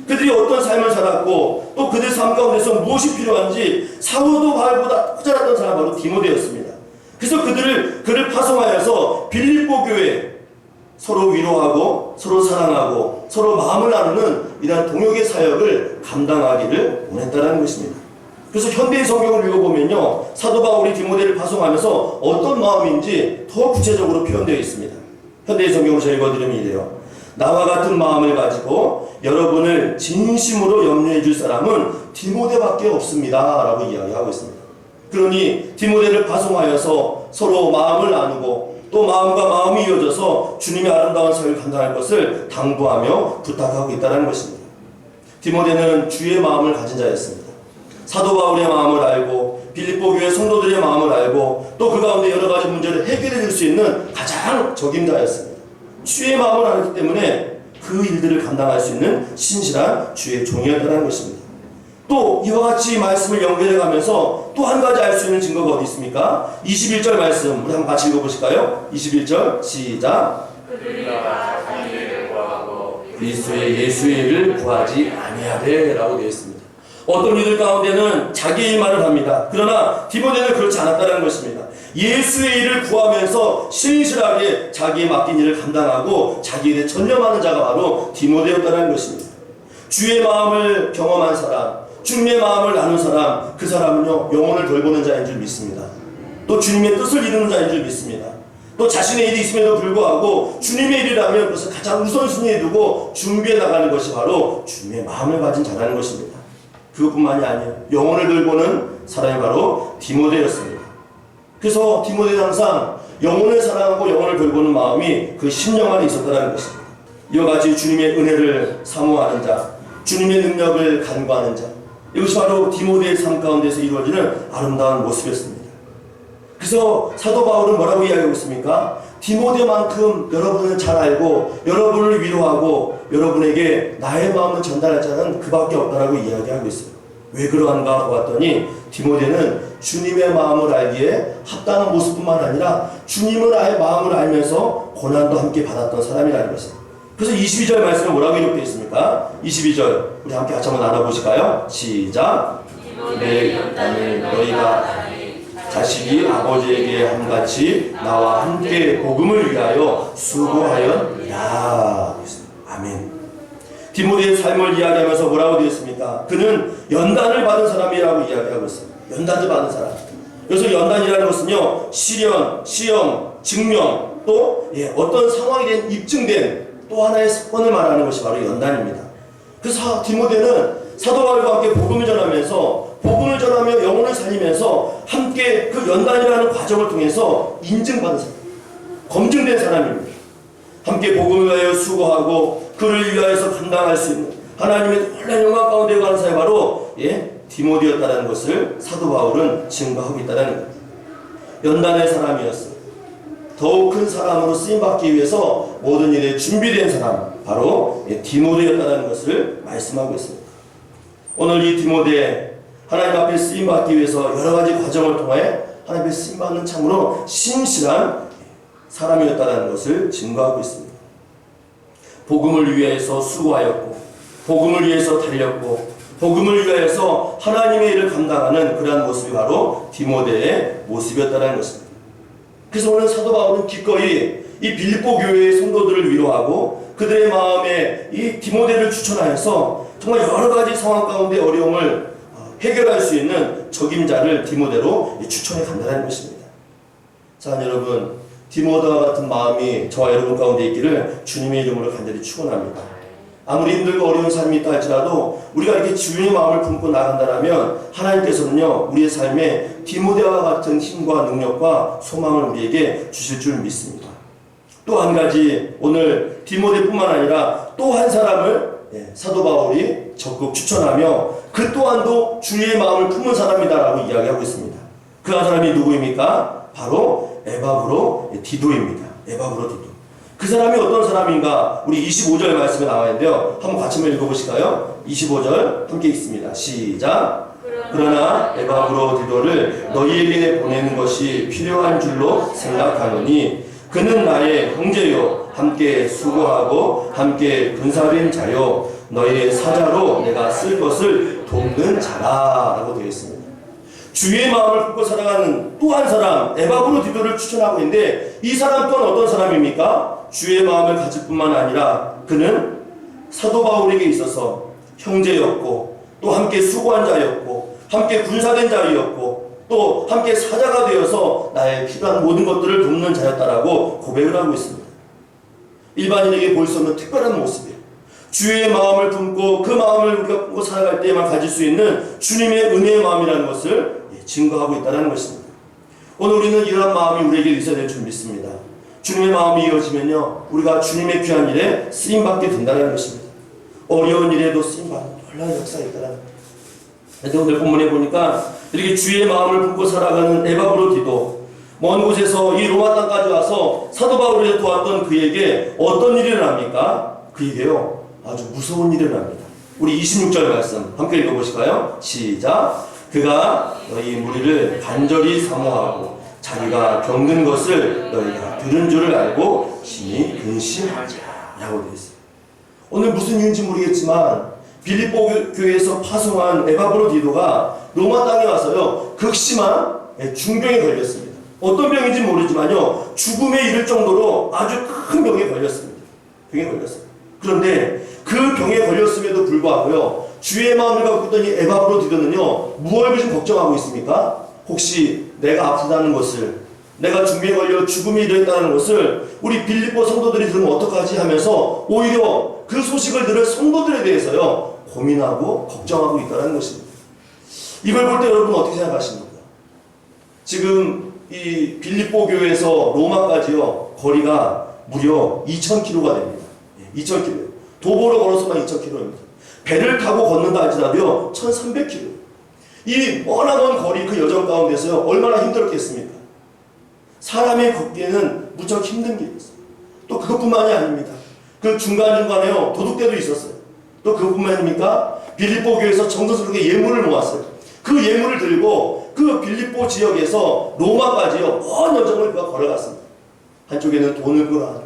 그들이 어떤 삶을 살았고 또 그들 삶 가운데서 무엇이 필요한지 사도 바울보다 호잘했던 사람이 바로 디모데였습니다. 그래서 그를 파송하여서 빌립보 교회 서로 위로하고 서로 사랑하고 서로 마음을 나누는 이러한 동역의 사역을 감당하기를 원했다는 것입니다. 그래서 현대의 성경을 읽어보면요, 사도 바울이 디모데를 파송하면서 어떤 마음인지 더 구체적으로 표현되어 있습니다. 현대의 성경을 제가 읽어드리면 이래요. 나와 같은 마음을 가지고 여러분을 진심으로 염려해 줄 사람은 디모데밖에 없습니다 라고 이야기하고 있습니다. 그러니 디모데를 파송하여서 서로 마음을 나누고 또 마음과 마음이 이어져서 주님의 아름다운 사역을 감당할 것을 당부하며 부탁하고 있다는 것입니다. 디모데는 주의 마음을 가진 자였습니다. 사도 바울의 마음을 알고 빌립보 교회 성도들의 마음을 알고 또 그 가운데 여러 가지 문제를 해결해 줄 수 있는 가장 적임자였습니다. 주의 마음을 알기 때문에 그 일들을 감당할 수 있는 신실한 주의 종이었다는 것입니다. 또 이와 같이 말씀을 연결해 가면서 또 한 가지 알 수 있는 증거가 어디 있습니까? 21절 말씀 우리 한번 같이 읽어보실까요? 21절 시작. 그들이가 자기를 구하고 그리스도의 예수의 일을 구하지 아니하되 라고 되어 있습니다. 어떤 이들 가운데는 자기의 일만을 합니다. 그러나 디모데는 그렇지 않았다는 것입니다. 예수의 일을 구하면서 신실하게 자기의 맡긴 일을 감당하고 자기 일에 전념하는 자가 바로 디모데였다는 것입니다. 주의 마음을 경험한 사람, 주님의 마음을 나눈 사람, 그 사람은요 영혼을 돌보는 자인 줄 믿습니다. 또 주님의 뜻을 이루는 자인 줄 믿습니다. 또 자신의 일이 있음에도 불구하고 주님의 일이라면 그것을 가장 우선순위에 두고 준비해 나가는 것이 바로 주님의 마음을 가진 자라는 것입니다. 그것뿐만이 아니에요. 영혼을 돌보는 사람이 바로 디모데였습니다. 그래서 디모데는 항상 영혼을 사랑하고 영혼을 돌보는 마음이 그 심령 안에 있었다는 것입니다. 이와 같이 주님의 은혜를 사모하는 자, 주님의 능력을 간구하는 자, 이것이 바로 디모데의 삶 가운데서 이루어지는 아름다운 모습이었습니다. 그래서 사도 바울은 뭐라고 이야기하고 있습니까? 디모데만큼 여러분을 잘 알고 여러분을 위로하고 여러분에게 나의 마음을 전달할 자는 그밖에 없다라고 이야기하고 있어요. 왜 그러한가 보았더니 디모데는 주님의 마음을 알기에 합당한 모습뿐만 아니라 주님을 마음을 알면서 고난도 함께 받았던 사람이라는 것입니다. 그래서 22절 말씀에 뭐라고 이렇게 있습니까? 22절 우리 함께 같이 한번 나눠보실까요? 시작. 내 연단을 너희가 자식이 아버지에게 함같이 나와 함께 복음을 위하여 수고하였느니라. 아멘. 디모데의 삶을 이야기하면서 뭐라고 되었습니까? 그는 연단을 받은 사람이라고 이야기하고 있어요. 연단을 받은 사람. 그래서 연단이라는 것은요, 시련, 시험, 증명, 또 어떤 상황에 대한 입증된 또 하나의 사건을 말하는 것이 바로 연단입니다. 그래서 디모데는 사도 바울과 함께 복음을 전하면서 영혼을 살리면서 함께 그 연단이라는 과정을 통해서 인증받은 사람, 검증된 사람입니다. 함께 복음을 위하여 수고하고 그를 위하여서 감당할 수 있는 하나님의 놀라운 영광 가운데 가는 사람이 바로 디모데였다는 것을 사도 바울은 증거하고 있다는 겁니다. 연단의 사람이었어요. 더욱 큰 사람으로 쓰임받기 위해서 모든 일에 준비된 사람, 바로 디모데였다는 것을 말씀하고 있습니다. 오늘 이 디모데 하나님 앞에 쓰임받기 위해서 여러 가지 과정을 통해 하나님 앞에 쓰임받는 참으로 신실한 사람이었다는 것을 증거하고 있습니다. 복음을 위해서 수고하였고 복음을 위해서 달렸고 복음을 위하여서 하나님의 일을 감당하는 그러한 모습이 바로 디모데의 모습이었다는 것입니다. 그래서 오늘 사도 바울은 기꺼이 이 빌립보 교회의 성도들을 위로하고 그들의 마음에 이 디모데를 추천하여서 정말 여러 가지 상황 가운데 어려움을 해결할 수 있는 적임자를 디모데로 추천해 간다는 것입니다. 자, 여러분, 디모데와 같은 마음이 저와 여러분 가운데 있기를 주님의 이름으로 간절히 축원합니다. 아무리 힘들고 어려운 삶이 있다 할지라도 우리가 이렇게 주님의 마음을 품고 나간다면 하나님께서는요 우리의 삶에 디모데와 같은 힘과 능력과 소망을 우리에게 주실 줄 믿습니다. 또 한 가지 오늘 디모데뿐만 아니라 또 한 사람을 사도 바울이 적극 추천하며 그 또한도 주의 마음을 품은 사람이다라고 이야기하고 있습니다. 그 한 사람이 누구입니까? 바로 에바브로 디도입니다. 에바브로 디도. 그 사람이 어떤 사람인가? 우리 25절 말씀에 나와 있는데요. 한번 같이 한번 읽어보실까요? 25절 함께 읽습니다. 시작. 그러나 에바브로 디도를 너희에게 보내는 것이 필요한 줄로 생각하노니 그는 나의 형제요 함께 수고하고 함께 근사된 자요 너희의 사자로 내가 쓸 것을 돕는 자라라고 되어 있습니다. 주의 마음을 품고 살아가는 또 한 사람 에바브로 디도를 추천하고 있는데 이 사람 또한 어떤 사람입니까? 주의 마음을 가질 뿐만 아니라 그는 사도 바울에게 있어서 형제였고 또 함께 수고한 자였고 함께 군사된 자였고 또 함께 사자가 되어서 나의 필요한 모든 것들을 돕는 자였다라고 고백을 하고 있습니다. 일반인에게 볼 수 없는 특별한 모습이에요. 주의 마음을 품고 그 마음을 우리가 품고 살아갈 때에만 가질 수 있는 주님의 은혜의 마음이라는 것을 증거하고 있다는 것입니다. 오늘 우리는 이러한 마음이 우리에게 있어야 될 줄 믿습니다. 주님의 마음이 이어지면요 우리가 주님의 귀한 일에 쓰임받게 된다는 것입니다. 어려운 일에도 쓰임받는 놀라운 역사가 있다는 것입니다. 그런데 오늘 본문에 보니까 이렇게 주의 마음을 품고 살아가는 에바브로 디도 먼 곳에서 이 로마 땅까지 와서 사도 바울을 도왔던 그에게 어떤 일을 합니까? 그에게요 아주 무서운 일을 합니다. 우리 26절 말씀 함께 읽어보실까요? 시작. 그가 너희 무리를 간절히 사모하고 자기가 겪는 것을 너희가 들은 줄을 알고 심히 근심하자 라고 되어 있어요. 오늘 무슨 이유인지 모르겠지만 빌립보 교회에서 파송한 에바브로 디도가 로마 땅에 와서요 극심한 중병에 걸렸습니다. 어떤 병인지 모르지만요 죽음에 이를 정도로 아주 큰 병에 걸렸습니다. 병에 걸렸어요. 그런데 그 병에 걸렸음에도 불구하고요 주의 마음을 갖고 있던 이 에바브로 디도는요 무엇을 지금 걱정하고 있습니까? 혹시 내가 아프다는 것을 내가 중병에 걸려 죽음이 이르렀다는 것을 우리 빌립보 성도들이 들으면 어떡하지 하면서 오히려 그 소식을 들을 성도들에 대해서요 고민하고 걱정하고 있다는 것입니다. 이걸 볼 때 여러분 어떻게 생각하십니까? 지금 이 빌립보 교회에서 로마까지요 거리가 무려 2,000km가 됩니다. 2,000km. 도보로 걸어서만 2,000km입니다. 배를 타고 걷는다 할지라도요 1,300km. 이 워낙 먼 거리 그 여정 가운데서요 얼마나 힘들었겠습니까? 사람이 걷기에는 무척 힘든 길이었어요. 또 그것뿐만이 아닙니다. 그 중간중간에요 도둑대도 있었어요. 또 그것뿐만입니까? 빌립보 교회에서 정성스럽게 예물을 모았어요. 그 예물을 들고 그 빌립보 지역에서 로마까지요 먼 여정을 그가 걸어갔습니다. 한쪽에는 돈을 끌어안고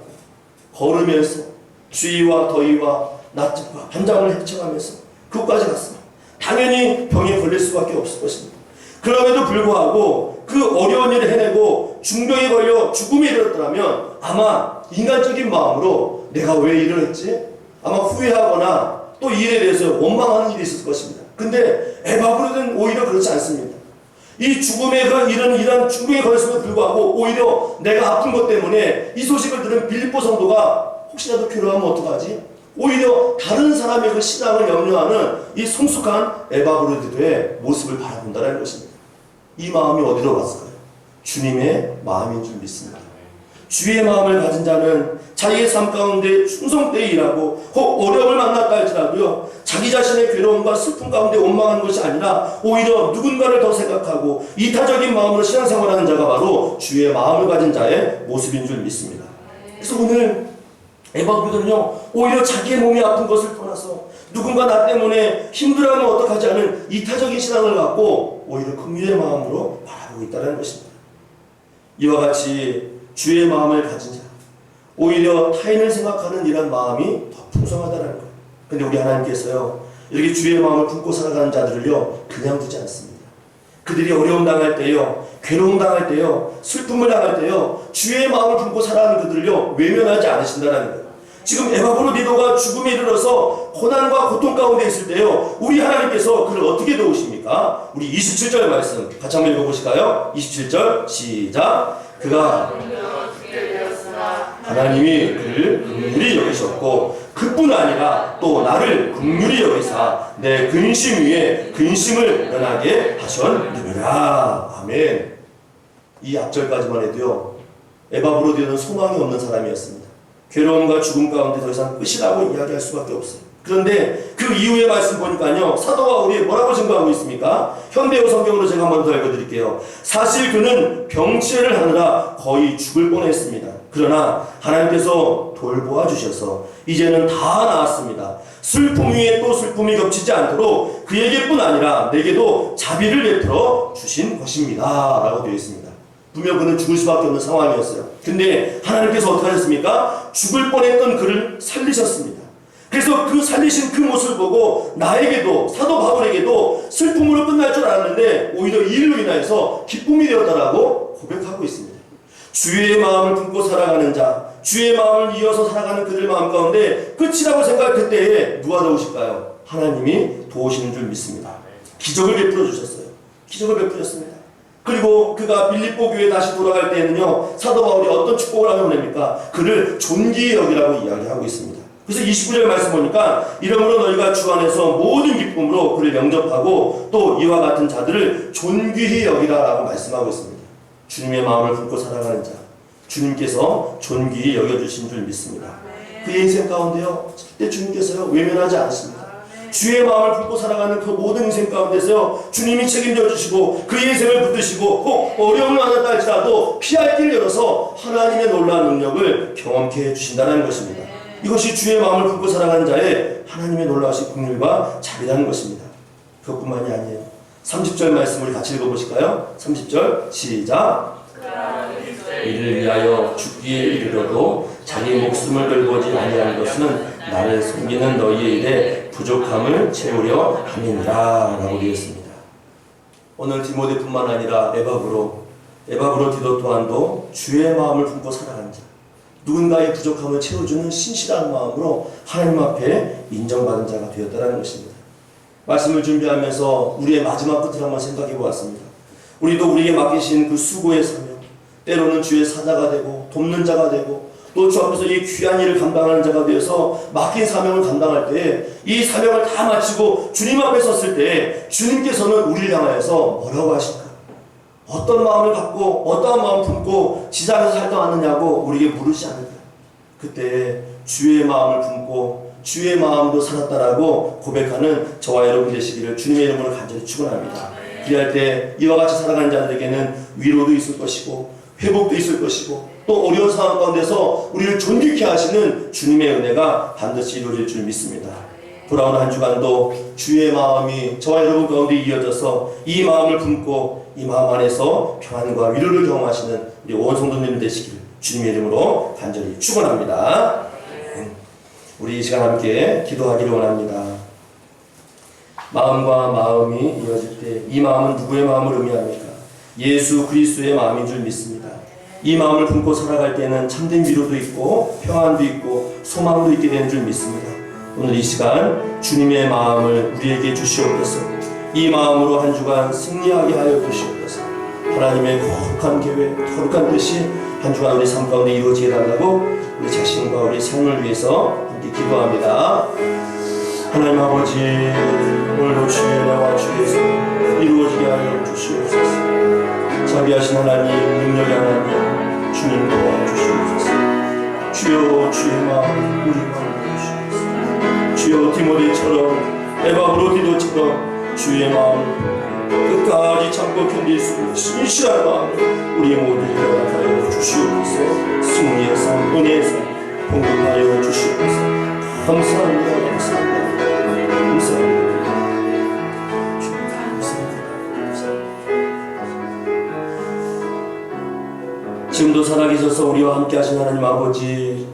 걸으면서 추위와 더위와 낮과 반장을 헤쳐가면서 그것까지 갔습니다. 당연히 병에 걸릴 수밖에 없을 것입니다. 그럼에도 불구하고 그 어려운 일을 해내고 중병에 걸려 죽음에 이르렀더라면 아마 인간적인 마음으로 내가 왜 일을 했지? 아마 후회하거나 또 이 일에 대해서 원망하는 일이 있을 것입니다. 근데 에바브로는 오히려 그렇지 않습니다. 이 죽음에 이런 중병에 걸렸음에도 불구하고 오히려 내가 아픈 것 때문에 이 소식을 들은 빌립보 성도가 혹시라도 괴로워하면 어떡하지? 오히려 다른 사람의 그 신앙을 염려하는 이 성숙한 에바브로 디도의 모습을 바라본다는 것입니다. 이 마음이 어디로 갔을까요? 주님의 마음인 줄 믿습니다. 주의 마음을 가진 자는 자기의 삶 가운데 충성되이 일하고 혹 어려움을 만났다 할지라도요 자기 자신의 괴로움과 슬픔 가운데 원망하는 것이 아니라 오히려 누군가를 더 생각하고 이타적인 마음으로 신앙생활하는 자가 바로 주의 마음을 가진 자의 모습인 줄 믿습니다. 그래서 오늘 에바브로는요 오히려 자기의 몸이 아픈 것을 떠나서 누군가 나 때문에 힘들어하면 어떡하지 않은 이타적인 신앙을 갖고 오히려 긍휼의 마음으로 바라보고 있다는 것입니다. 이와 같이 주의 마음을 가진 자 오히려 타인을 생각하는 이런 마음이 더 풍성하다는 거예요. 근데 우리 하나님께서요 이렇게 주의 마음을 품고 살아가는 자들을요 그냥 두지 않습니다. 그들이 어려움 당할 때요 괴로움 당할 때요 슬픔을 당할 때요 주의 마음을 품고 살아가는 그들을요 외면하지 않으신다는 거예요. 지금 에바브로 디도가 죽음에 이르러서 고난과 고통 가운데 있을 때요 우리 하나님께서 그를 어떻게 도우십니까? 우리 27절 말씀 같이 한번 읽어보실까요? 27절 시작. 그가 죽게 되었으나 하나님이 그를 긍휼히 여기셨고 그뿐 아니라 또 나를 긍휼히 여기사 내 근심 위에 근심을 면하게 하셨느니라. 아멘. 이 앞절까지만 해도요, 에바브로디오는 소망이 없는 사람이었습니다. 괴로움과 죽음 가운데 더 이상 끝이라고 이야기할 수밖에 없어요. 그런데 그 이후의 말씀 보니까요, 사도 바울이 뭐라고 증거하고 있습니까? 현대어 성경으로 제가 한번 더 읽어드릴게요. 사실 그는 병치레를 하느라 거의 죽을 뻔했습니다. 그러나 하나님께서 돌보아 주셔서 이제는 다 나았습니다. 슬픔 위에 또 슬픔이 겹치지 않도록 그에게뿐 아니라 내게도 자비를 베풀어 주신 것입니다. 라고 되어 있습니다. 분명 그는 죽을 수밖에 없는 상황이었어요. 근데 하나님께서 어떻게 하셨습니까? 죽을 뻔했던 그를 살리셨습니다. 그래서 그 살리신 그 모습을 보고 나에게도, 사도 바울에게도 슬픔으로 끝날 줄 알았는데 오히려 이 일로 인하여서 기쁨이 되었다라고 고백하고 있습니다. 주의 마음을 품고 살아가는 자, 주의 마음을 이어서 살아가는 그들 마음 가운데 끝이라고 생각할 때에 누가 도우실까요? 하나님이 도우시는 줄 믿습니다. 기적을 베풀어 주셨어요. 기적을 베푸셨습니다. 그리고 그가 빌립보 교회에 다시 돌아갈 때에는요, 사도 바울이 어떤 축복을 하면 됩니까? 그를 존귀히 여기라고 이야기하고 있습니다. 그래서 29절 말씀 보니까 이러므로 너희가 주 안에서 모든 기쁨으로 그를 영접하고 또 이와 같은 자들을 존귀히 여기라 라고 말씀하고 있습니다. 주님의 마음을 품고 살아가는 자, 주님께서 존귀히 여겨주신 줄 믿습니다. 그의 인생 가운데요, 절대 주님께서요 외면하지 않습니다. 주의 마음을 품고 살아가는 그 모든 인생 가운데서요, 주님이 책임져 주시고 그의 인생을 붙드시고 꼭 어려움을 만났다 할지라도 피할 길을 열어서 하나님의 놀라운 능력을 경험케 해주신다는 것입니다. 이것이 주의 마음을 품고 살아가는 자의 하나님의 놀라우신 긍휼과 자비라는 것입니다. 그것뿐만이 아니에요. 30절 말씀을 같이 읽어보실까요? 30절 시작. 이를 위하여 죽기에 이르러도 자기 목숨을 돌보지 아니한 것은 나를 섬기는 너희의 일에 부족함을 채우려 함이니라 라고 되었습니다. 오늘 디모데뿐만 아니라 에바브로 디도 또한도 주의 마음을 품고 살아가는 자, 누군가의 부족함을 채워주는 신실한 마음으로 하나님 앞에 인정받은 자가 되었다는 것입니다. 말씀을 준비하면서 우리의 마지막 끝을 한번 생각해 보았습니다. 우리도 우리에게 맡기신 그 수고의 사명, 때로는 주의 사자가 되고 돕는 자가 되고 또 주 앞에서 이 귀한 일을 감당하는 자가 되어서 맡긴 사명을 감당할 때에 이 사명을 다 마치고 주님 앞에 섰을 때에 주님께서는 우리를 향하여서 뭐라고 하실까? 어떤 마음을 갖고 어떠한 마음을 품고 지상에서 살아왔느냐고 우리에게 물으시지 않을까? 그때 주의 마음을 품고 주의 마음도 살았다라고 고백하는 저와 여러분 되시기를 주님의 이름으로 간절히 축원합니다. 그리할 때 이와 같이 살아가는 자들에게는 위로도 있을 것이고 회복도 있을 것이고 또 어려운 상황 가운데서 우리를 존귀케 하시는 주님의 은혜가 반드시 이루어질 줄 믿습니다. 돌아오는 한 주간도 주의 마음이 저와 여러분 가운데 이어져서 이 마음을 품고 이 마음 안에서 평안과 위로를 경험하시는 우리 온 성도님 되시기를 주님의 이름으로 간절히 축원합니다. 우리 이 시간 함께 기도하기를 원합니다. 마음과 마음이 이어질 때 이 마음은 누구의 마음을 의미합니까? 예수 그리스도의 마음인 줄 믿습니다. 이 마음을 품고 살아갈 때는 참된 위로도 있고 평안도 있고 소망도 있게 되는 줄 믿습니다. 오늘 이 시간 주님의 마음을 우리에게 주시옵소서. 이 마음으로 한 주간 승리하게 하여 주시옵소서. 하나님의 거룩한 계획, 거룩한 뜻이 한 주간 우리 삶 가운데 이루어지게 달라고 우리 자신과 우리 삶을 위해서 함께 기도합니다. 하나님 아버지, 오늘도 주의 은혜와 주의 성 이루어지게 하여 주시옵소서. 자비하신 하나님, 능력의 하나님, 주님 도와주시옵소서. 주여 주의 마음 우리 가운데 주시옵소서. 주여 디모데처럼 에바브로디도처럼 주의 마음 끝까지 참고 견딜 수 있는 신실한 마음 우리 모두에게 허락하여 주시옵소서. 승리의 삶, 은혜의 삶 공급하여 주시옵소서. 감사합니다. 감사합니다. 감사합니다. 지금도 살아계셔서 우리와 함께 하신 하나님 아버지,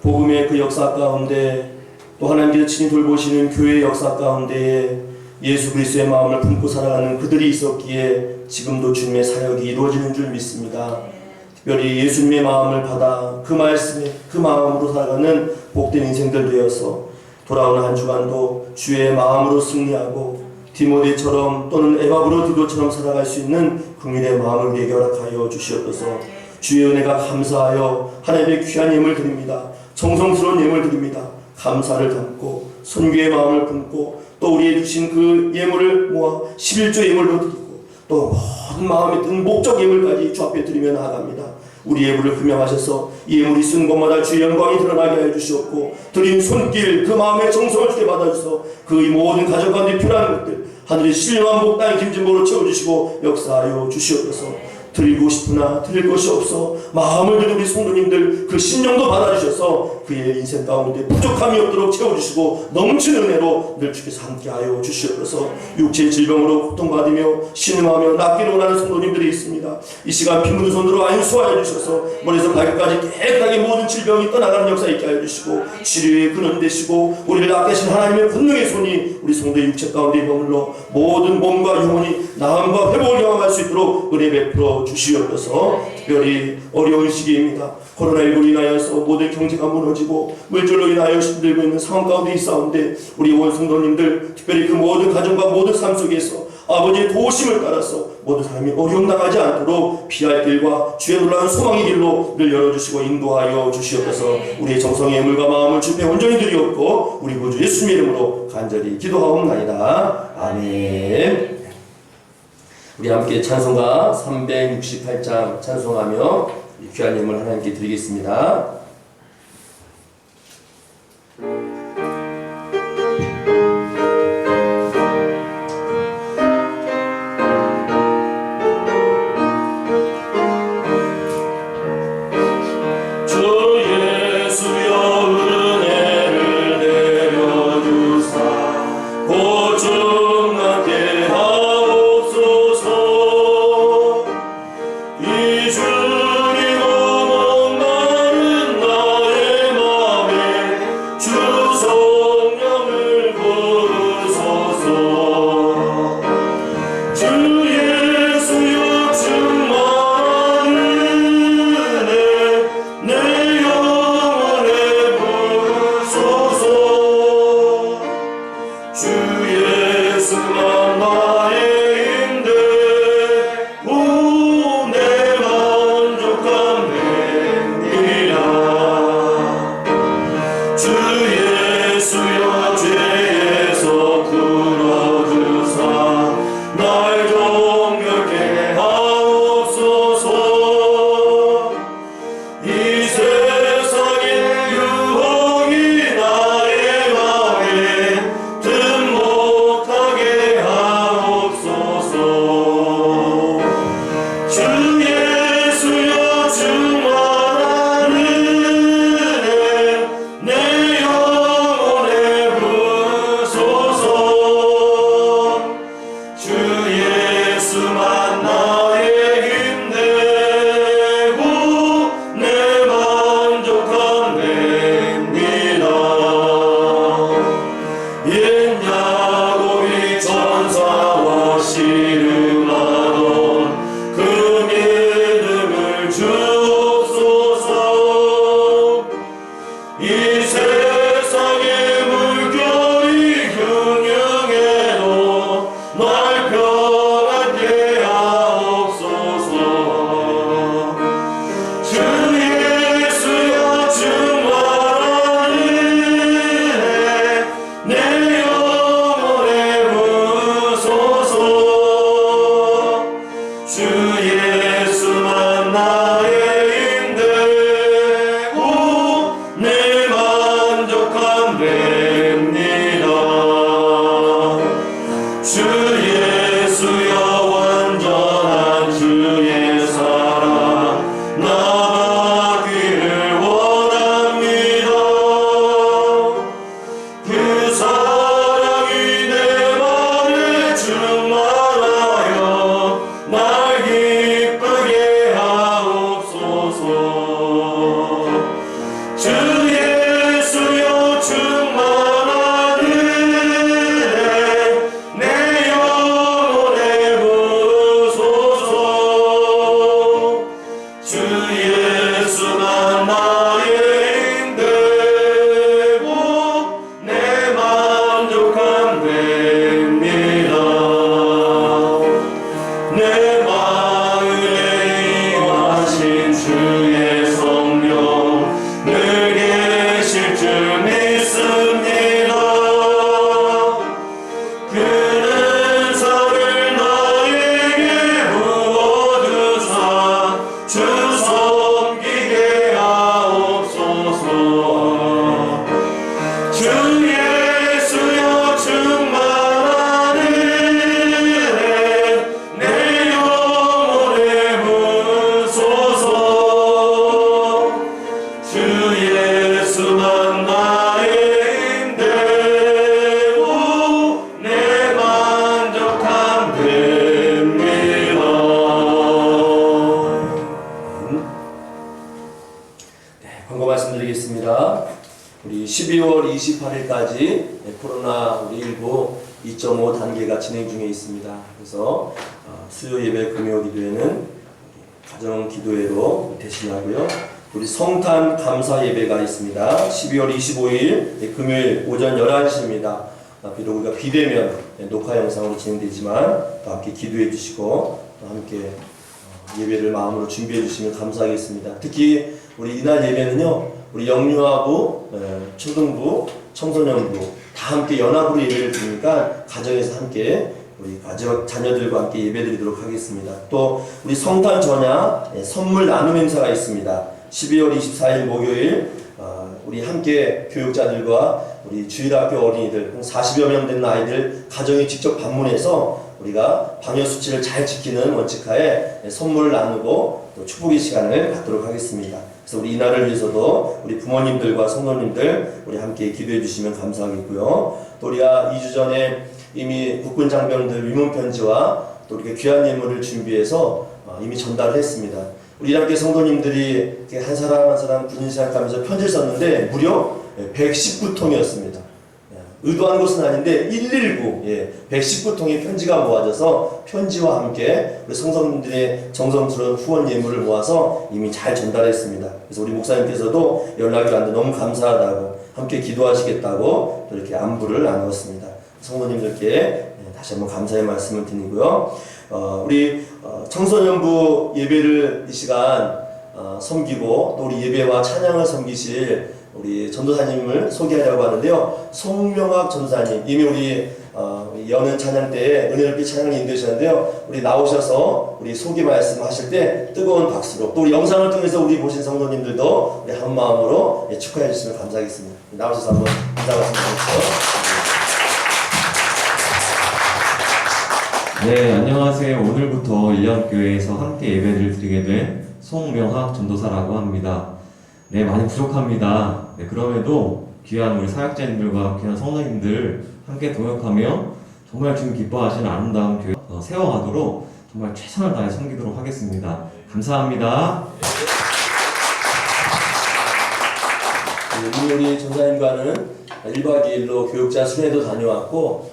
복음의 그 역사 가운데 또 하나님께서 친히 돌보시는 교회의 역사 가운데에 예수 그리스도의 마음을 품고 살아가는 그들이 있었기에 지금도 주님의 사역이 이루어지는 줄 믿습니다. 특별히 예수님의 마음을 받아 그 말씀에 그 마음으로 살아가는 복된 인생들 되어서 돌아오는 한 주간도 주의 마음으로 승리하고 디모데처럼 또는 에바브로디도처럼 살아갈 수 있는 긍휼의 마음을 우리에게 허락하여 주시옵소서. 주의 은혜가 감사하여 하나님의 귀한 예물 드립니다. 정성스러운 예물 드립니다. 감사를 담고 선교의 마음을 품고 또 우리의 주신 그 예물을 모아 11조 예물로 드리고 또 모든 마음에 든 목적 예물까지 주 앞에 드리며 나아갑니다. 우리 예물을 흠양하셔서 이 예물이 쓴 곳마다 주의 영광이 드러나게 하여 주시옵고 드린 손길 그 마음의 정성을 주게 받아주셔서 그 모든 가정 가운데 필요한 것들 하늘의 신령한 복 땅의 김진보로 채워주시고 역사하여 주시옵소서. 드리고 싶으나 드릴 것이 없어 마음을 드는 우리 성도님들 그 신령도 받아주셔서 그의 인생 가운데 부족함이 없도록 채워주시고 넘치는 은혜로 늘 주께서 함께하여 주시옵소서. 육체의 질병으로 고통받으며 신음하며 낫기를 원하는 성도님들이 있습니다. 이 시간 피 묻은 손으로 안수하여 주셔서 머리에서 발끝까지 깨끗하게 모든 질병이 떠나가는 역사 있게 하여 주시고 치료의 근원 되시고 우리를 낫게 하신 하나님의 권능의 손이 우리 성도의 육체 가운데 머물러 모든 몸과 영혼이 나음과 회복을 경험할 수 있도록 은혜 베풀어 주시옵소서. 특별히 어려운 시기입니다. 코로나19로 인하여서 모든 경제가 무너지고 물질로 인하여 힘들고 있는 상황 가운데 있사온데 우리 온 성도님들 특별히 그 모든 가정과 모든 삶 속에서 아버지의 도우심을 따라서 모든 사람이 어려움 당하지 않도록 피할 길과 주의 놀라운 소망의 길로 늘 열어주시고 인도하여 주시옵소서. 우리의 정성의 예물과 마음을 주께 온전히 드리옵고 우리 구주 예수님 이름으로 간절히 기도하옵나이다. 아멘. 우리 함께 찬송가 368장 찬송하며 귀한 예물 하나님께 드리겠습니다. 주님 12월 28일까지 코로나19 2.5 단계가 진행 중에 있습니다. 그래서 수요 예배 금요 기도회는 가정 기도회로 대신하고요. 우리 성탄 감사 예배가 있습니다. 12월 25일 금요일 오전 11시입니다. 비록 우리가 비대면 녹화 영상으로 진행되지만 또 함께 기도해 주시고 또 함께 예배를 마음으로 준비해 주시면 감사하겠습니다. 특히 우리 이날 예배는요, 우리 영유아부, 초등부, 청소년부 다 함께 연합으로 예배를 드리니까 가정에서 함께 우리 가족 자녀들과 함께 예배드리도록 하겠습니다. 또 우리 성탄 전야 선물 나눔 행사가 있습니다. 12월 24일 목요일 우리 함께 교육자들과 우리 주일학교 어린이들 40여 명 되는 아이들 가정에 직접 방문해서 우리가 방역 수칙을 잘 지키는 원칙하에 선물을 나누고 또 축복의 시간을 갖도록 하겠습니다. 그래서 우리 이날을 위해서도 우리 부모님들과 성도님들 우리 함께 기도해 주시면 감사하겠고요. 또 우리가 2주 전에 이미 국군 장병들 위문 편지와 또 우리가 귀한 예물을 준비해서 이미 전달을 했습니다. 우리 함께 성도님들이 한 사람 한 사람 군인 생각하면서 편지를 썼는데 무려 119통이었습니다. 의도한 것은 아닌데 119, 119통의 편지가 모아져서 편지와 함께 우리 성도님들의 정성스러운 후원 예물을 모아서 이미 잘 전달했습니다. 그래서 우리 목사님께서도 연락이 왔는데 너무 감사하다고 함께 기도하시겠다고 이렇게 안부를 나누었습니다. 성도님들께 다시 한번 감사의 말씀을 드리고요. 우리 청소년부 예배를 이 시간 섬기고 또 우리 예배와 찬양을 섬기실 우리 전도사님을 소개하려고 하는데요. 송명학 전도사님 이미 우리 여는 찬양 때에 은혜롭게 찬양을 인도하셨는데요. 우리 나오셔서 우리 소개 말씀하실 때 뜨거운 박수로 또 우리 영상을 통해서 우리 보신 성도님들도 우리 한 마음으로 축하해 주시면 감사하겠습니다. 나오셔서 한번 인사 말씀 드리시죠. 네, 안녕하세요. 오늘부터 1년교회에서 함께 예배를 드리게 된 송명학 전도사라고 합니다. 네, 많이 부족합니다. 네, 그럼에도 귀한 우리 사역자님들과 귀한 성도님들 함께 동역하며 정말 주님 기뻐하시는 아름다운 교회 세워가도록 정말 최선을 다해 섬기도록 하겠습니다. 감사합니다. 우리 전사님과는 1박 2일로 교육자 순회도 다녀왔고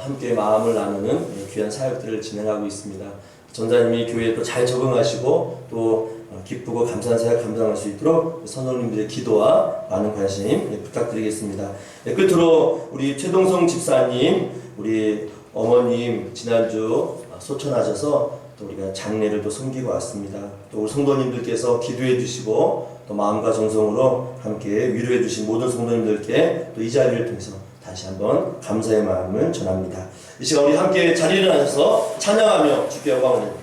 함께 마음을 나누는 귀한 사역들을 진행하고 있습니다. 전사님이 교회에 또 잘 적응하시고 또 기쁘고 감사한 사역 감당할 수 있도록 성도님들의 기도와 많은 관심 부탁드리겠습니다. 끝으로 우리 최동성 집사님, 우리 어머님 지난주 소천하셔서 또 우리가 장례를 또 섬기고 왔습니다. 또 우리 성도님들께서 기도해 주시고 또 마음과 정성으로 함께 위로해 주신 모든 성도님들께 또 이 자리를 통해서 다시 한번 감사의 마음을 전합니다. 이 시간 우리 함께 자리를 일어나셔서 찬양하며 주께 영광을 드립니다.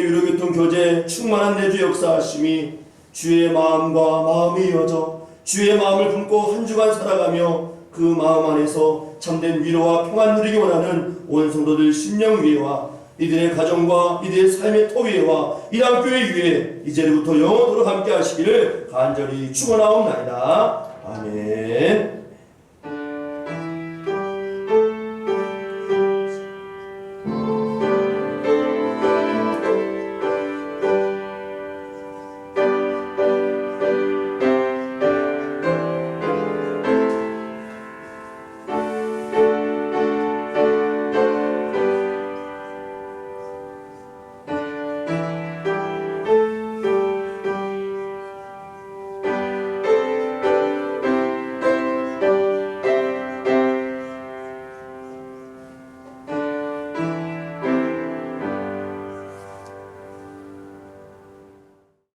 위로교통 교제 충만한 내주 역사하심이 주의 마음과 마음이 이어져 주의 마음을 품고 한 주간 살아가며 그 마음 안에서 참된 위로와 평안 누리기 원하는 온 성도들 심령 위에와 이들의 가정과 이들의 삶의 터 위에와 이 남교회 위에 이제부터 영원토록 함께 하시기를 간절히 축원하옵나이다. 아멘.